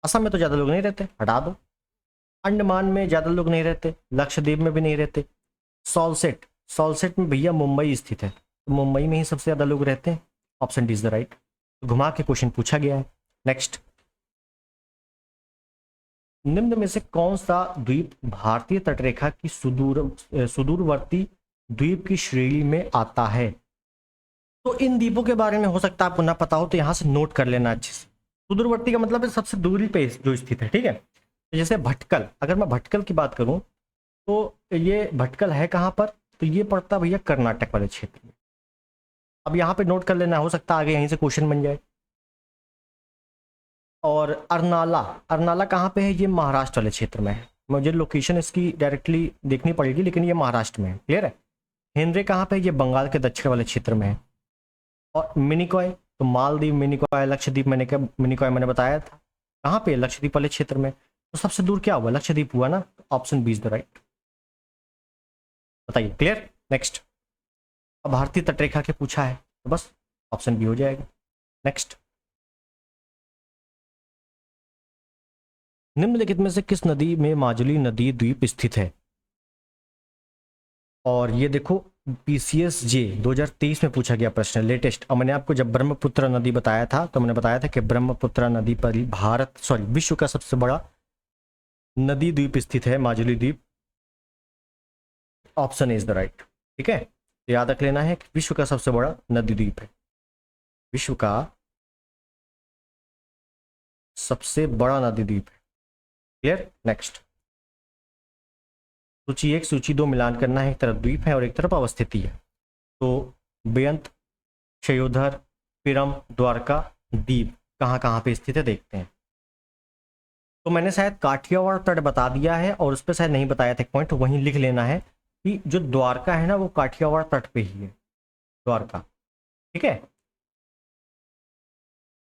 Speaker 1: असम में तो ज़्यादा लोग नहीं रहते, हटा दो। अंडमान में ज़्यादा लोग नहीं रहते, लक्षद्वीप में भी नहीं रहते। सॉल्सेट, सॉल्सेट में भैया मुंबई स्थित है, तो मुंबई में ही सबसे ज़्यादा लोग रहते हैं। Option D is the right. घुमा के क्वेश्चन पूछा गया है। नेक्स्ट, निम्न में से कौन सा द्वीप भारतीय तटरेखा की सुदूरवर्ती द्वीप की श्रेणी में आता है? तो इन द्वीपों के बारे में हो सकता है आपको ना पता हो, तो यहां से नोट कर लेना अच्छे से। सुदूरवर्ती का मतलब है सबसे दूरी पे जो स्थित है। ठीक है, तो जैसे भटकल, अगर मैं भटकल की बात करूं तो ये भटकल है कहां पर? तो ये पड़ता भैया कर्नाटक वाले क्षेत्र में। अब यहाँ पे नोट कर लेना, हो सकता है आगे यहीं से क्वेश्चन बन जाए। और अरनाला, अरनाला कहाँ पे है? ये महाराष्ट्र वाले क्षेत्र में है। मुझे लोकेशन इसकी डायरेक्टली देखनी पड़ेगी, लेकिन ये महाराष्ट्र में है। क्लियर है। हेनरे कहाँ पे है? ये बंगाल के दक्षिण वाले क्षेत्र में है। और मिनिकॉय, तो मालदीव, मिनिकॉय, लक्षद्वीप, मैंने क्या मिनिकॉय मैंने बताया था कहाँ पे? लक्षद्वीप वाले क्षेत्र में। तो सबसे दूर क्या हुआ? लक्षद्वीप हुआ ना। Option B is the right. बताइए, क्लियर। नेक्स्ट, अब भारतीय तटरेखा के पूछा है तो बस ऑप्शन बी हो जाएगा। नेक्स्ट, निम्नलिखित में से किस नदी में माजुली नदी द्वीप स्थित है? और ये देखो पीसीएस जे 2023 में पूछा गया प्रश्न, लेटेस्ट। और मैंने आपको जब ब्रह्मपुत्र नदी बताया था तो मैंने बताया था कि ब्रह्मपुत्र नदी पर ही विश्व का सबसे बड़ा नदी द्वीप स्थित है, माजुली द्वीप। Option is the right. ठीक है, याद रख लेना है कि विश्व का सबसे बड़ा नदी द्वीप है, विश्व का सबसे बड़ा नदी द्वीप है। क्लियर। नेक्स्ट, सूची 1 सूची 2 मिलान करना है। एक तरफ द्वीप है और एक तरफ अवस्थिति है। तो बेअंत, क्षयोधर, पिरम, द्वारका, दीप कहाँ कहाँ पे स्थित है देखते हैं। तो मैंने शायद काठियावाड़ तट बता दिया है और उस पर शायद नहीं बताया था एक पॉइंट, वहीं लिख लेना है कि जो द्वारका है ना वो काठियावाड़ तट पे ही है, द्वारका। ठीक है,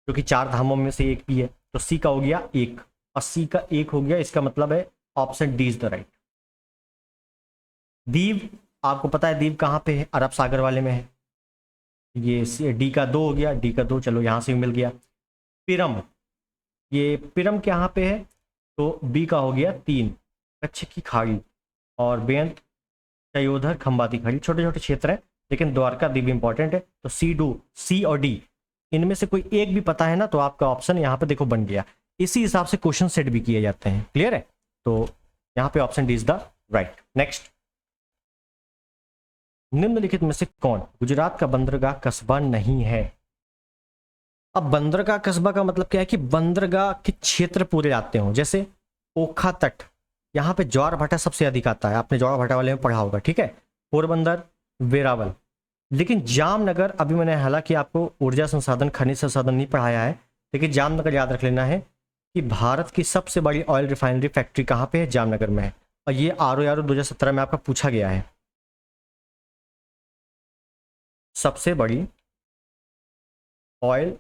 Speaker 1: जो कि 4 धामों में से एक भी है। तो सी का हो गया 1 और सी का 1 हो गया, इसका मतलब है option D is the right. Diu, आपको पता है दीव कहाँ पे है? अरब सागर वाले में है। ये डी का 2 हो गया, डी का 2, चलो यहाँ से मिल गया। पिरम, ये पिरम कहाँ पे है? तो बी का हो गया 3, कच्छ की खाड़ी। और बेअंत, क्षयोधर, खंबाती खाड़ी, छोटे छोटे क्षेत्र है, लेकिन द्वारका द्वीप इंपॉर्टेंट है। तो सी और डी इनमें से कोई एक भी पता है ना तो आपका ऑप्शन यहाँ पे देखो बन गया। इसी हिसाब से क्वेश्चन सेट भी किए जाते हैं। क्लियर है, तो यहाँ पे option D is the right. Next, निम्नलिखित में से कौन गुजरात का बंदरगाह कस्बा नहीं है? अब बंदरगाह कस्बा का मतलब क्या है कि बंदरगाह के क्षेत्र पूरे आते हो। जैसे ओखा तट, यहाँ पे ज्वार भाटा सबसे अधिक आता है, आपने ज्वार भाटा वाले में पढ़ा होगा। ठीक है, पोरबंदर, वेरावल। लेकिन जामनगर, अभी मैंने हालांकि आपको ऊर्जा संसाधन खनिज संसाधन नहीं पढ़ाया है, लेकिन जामनगर याद रख लेना है कि भारत की सबसे बड़ी ऑयल रिफाइनरी फैक्ट्री कहाँ पे है? जामनगर में है। और ये RO 2017 में आपका पूछा गया है। सबसे बड़ी ऑयल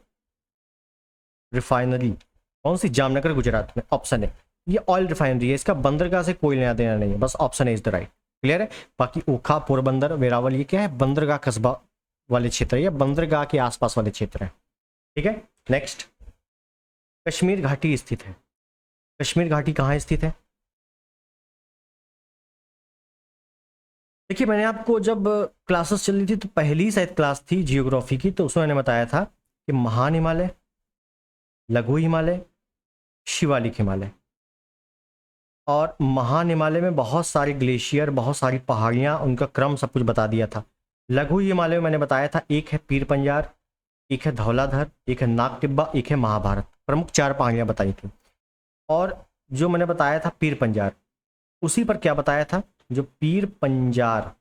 Speaker 1: रिफाइनरी कौन सी? जामनगर, गुजरात में। ऑप्शन है, ये ऑयल रिफाइनरी है, इसका बंदरगाह से कोई लेना देना नहीं है, बस option A is the right. Clear है। बाकी ओखा, पोरबंदर, वेरावल ये क्या है? बंदरगाह कस्बा वाले क्षेत्र है या बंदरगाह के आसपास वाले क्षेत्र है। ठीक है। नेक्स्ट, कश्मीर घाटी स्थित है। कश्मीर घाटी कहाँ स्थित है? देखिए मैंने आपको जब क्लासेस चल रही थी तो पहली शायद क्लास थी जियोग्राफी की, तो उसमें मैंने बताया था कि महान हिमालय, लघु हिमालय, शिवालिक हिमालय। और महान हिमालय में बहुत सारे ग्लेशियर, बहुत सारी पहाड़ियाँ, उनका क्रम सब कुछ बता दिया था। लघु हिमालय में मैंने बताया था एक है पीर पंजार, एक है धौलाधर, एक है नाग टिब्बा, एक है महाभारत, प्रमुख 4 पहाड़ियाँ बताई थी। और जो मैंने बताया था पीर पंजार, उसी पर क्या बताया था? जो पीर पंजार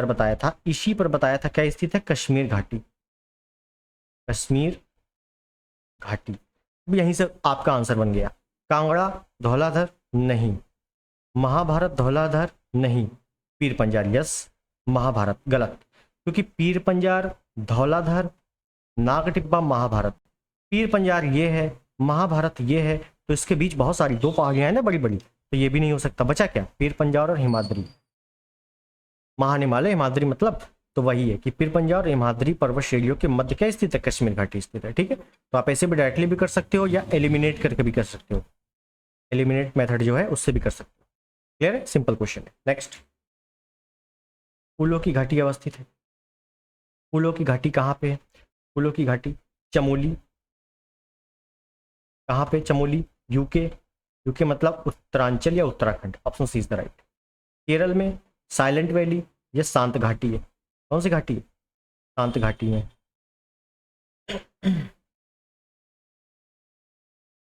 Speaker 1: बताया था, इसी पर बताया था क्या स्थित है? कश्मीर घाटी। कश्मीर घाटी, यहीं से आपका आंसर बन गया। कांगड़ा धौलाधर नहीं, महाभारत धौलाधर नहीं, पीर पंजार यस, महाभारत गलत, क्योंकि पीर पंजार धौलाधर नागटिब्बा महाभारत, पीर पंजार ये है, महाभारत ये है, तो इसके बीच बहुत सारी दो पहाड़ियां हैं ना बड़ी बड़ी, तो ये भी नहीं हो सकता। बचा क्या? पीर पंजार और हिमाद्री। महान हिमालय हिमाद्री मतलब तो वही है कि पीर पंजार और हिमाद्री पर्वत श्रेणियों के मध्य क्या स्थित है? कश्मीर घाटी स्थित है। ठीक है, तो आप ऐसे भी डायरेक्टली भी कर सकते हो या एलिमिनेट करके भी कर सकते हो, एलिमिनेट मेथड जो है उससे भी कर सकते हो। क्लियर है? सिंपल क्वेश्चन है। नेक्स्ट, फूलों की घाटी अवस्थित है। फूलों की घाटी कहाँ पे है? फूलों की घाटी चमोली। कहाँ पे? चमोली, यूके। यूके मतलब उत्तरांचल या Uttarakhand, option C is the right. Kerala में साइलेंट वैली या शांत घाटी है। कौन सी घाटी है? शांत घाटी है।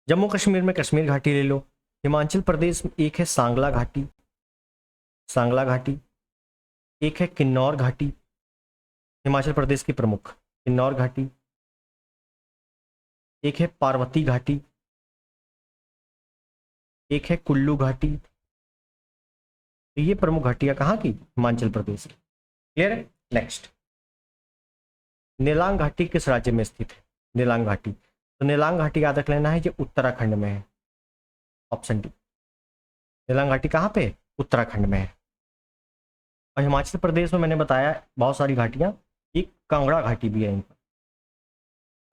Speaker 1: जम्मू कश्मीर में कश्मीर घाटी ले लो। हिमाचल प्रदेश में एक है सांगला घाटी, सांगला घाटी, एक है किन्नौर घाटी, हिमाचल प्रदेश की प्रमुख किन्नौर घाटी, एक है पार्वती घाटी, एक है कुल्लू घाटी। तो ये प्रमुख घाटियां कहाँ की? हिमाचल प्रदेश की। क्लियर है? नेक्स्ट, नेलांग घाटी किस राज्य में स्थित है? नेलांग घाटी, तो नेलांग घाटी याद रख लेना है, ये उत्तराखंड में है, ऑप्शन डी। नेलांग घाटी कहाँ पे? उत्तराखंड में है। और हिमाचल प्रदेश में मैंने बताया बहुत सारी घाटियां, एक कांगड़ा घाटी भी है यहीं पर।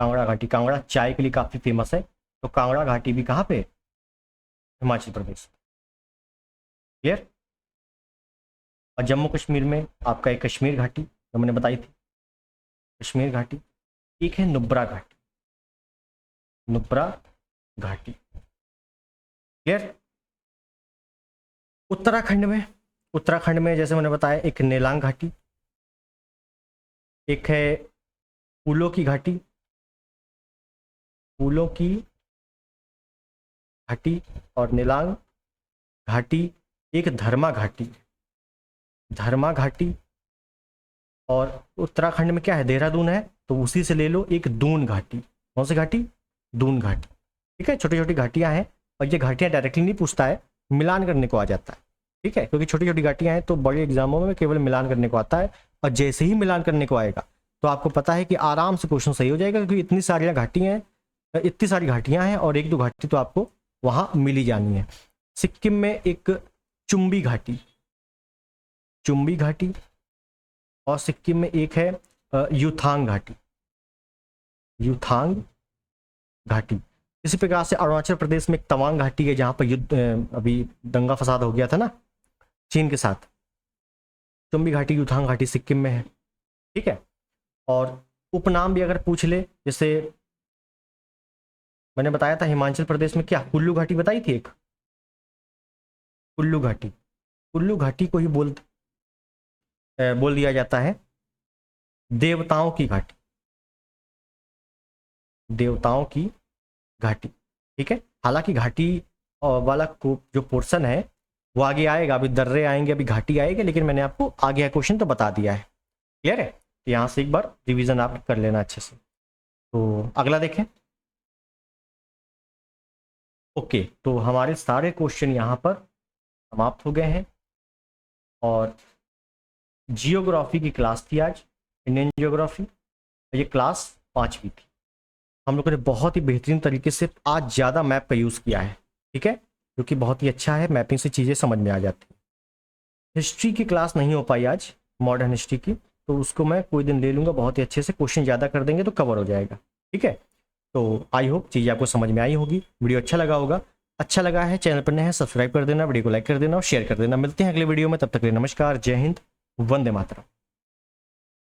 Speaker 1: कांगड़ा घाटी, कांगड़ा चाय के लिए काफी फेमस है, तो कांगड़ा घाटी भी कहाँ पे? हिमाचल प्रदेश। क्लियर? और जम्मू कश्मीर में आपका एक कश्मीर घाटी जो मैंने बताई थी, कश्मीर घाटी, एक है नुब्रा घाटी, नुब्रा घाटी। क्लियर? उत्तराखंड में जैसे मैंने बताया एक नेलांग घाटी, एक है फूलों की घाटी, फूलों की घाटी और नेलांग घाटी, एक धर्मा घाटी, धर्मा घाटी, और उत्तराखंड में क्या है? देहरादून है, तो उसी से ले लो एक दून घाटी। कौन सी घाटी? दून घाटी। ठीक है, छोटी छोटी घाटियां हैं, और ये घाटियां डायरेक्टली नहीं पूछता है, मिलान करने को आ जाता है। ठीक है, क्योंकि छोटी छोटी घाटियां हैं तो बड़े एग्जामों में केवल मिलान करने को आता है, और जैसे ही मिलान करने को आएगा तो आपको पता है कि आराम से क्वेश्चन सही हो जाएगा, क्योंकि इतनी सारी घाटियां हैं, इतनी सारी घाटियां हैं, और एक दो घाटी तो आपको वहां मिल ही जानी है। सिक्किम में एक चुम्बी घाटी, चुम्बी घाटी, और सिक्किम में एक है युथांग घाटी, युथांग घाटी। इसी प्रकार से अरुणाचल प्रदेश में एक तवांग घाटी है, जहां पर युद्ध अभी दंगा फसाद हो गया था ना चीन के साथ। चुम्बी घाटी, युथांग घाटी सिक्किम में है। ठीक है, और उपनाम भी अगर पूछ ले, जैसे मैंने बताया था हिमाचल प्रदेश में क्या कुल्लू घाटी बताई थी एक, कुल्लू घाटी, कुल्लू घाटी को ही बोल दिया जाता है देवताओं की घाटी, देवताओं की घाटी। ठीक है, हालांकि घाटी वाला जो पोर्शन है वो आगे आएगा, अभी दर्रे आएंगे, अभी घाटी आएगी, लेकिन मैंने आपको आगे क्वेश्चन तो बता दिया है। क्लियर है? तो यहाँ से एक बार रिवीजन आप कर लेना अच्छे से। तो अगला देखें। ओके, तो हमारे सारे क्वेश्चन यहाँ पर समाप्त हो गए हैं, और जियोग्राफी की क्लास थी आज, इंडियन जियोग्राफी। ये क्लास 5वीं थी। हम लोगों ने बहुत ही बेहतरीन तरीके से आज ज़्यादा मैप का यूज़ किया है। ठीक है, जो कि बहुत ही अच्छा है, मैपिंग से चीज़ें समझ में आ जाती हैं। हिस्ट्री की क्लास नहीं हो पाई आज, मॉडर्न हिस्ट्री की, तो उसको मैं कोई दिन ले लूँगा, बहुत ही अच्छे से क्वेश्चन ज़्यादा कर देंगे तो कवर हो जाएगा। ठीक है, तो आई होप चीज़ें आपको समझ में आई होगी, वीडियो अच्छा लगा होगा। अच्छा लगा है, चैनल पर नए हैं, सब्सक्राइब कर देना, वीडियो को लाइक कर देना और शेयर कर देना। मिलते हैं अगले वीडियो में, तब तक के लिए नमस्कार, जय हिंद, वंदे मातरम।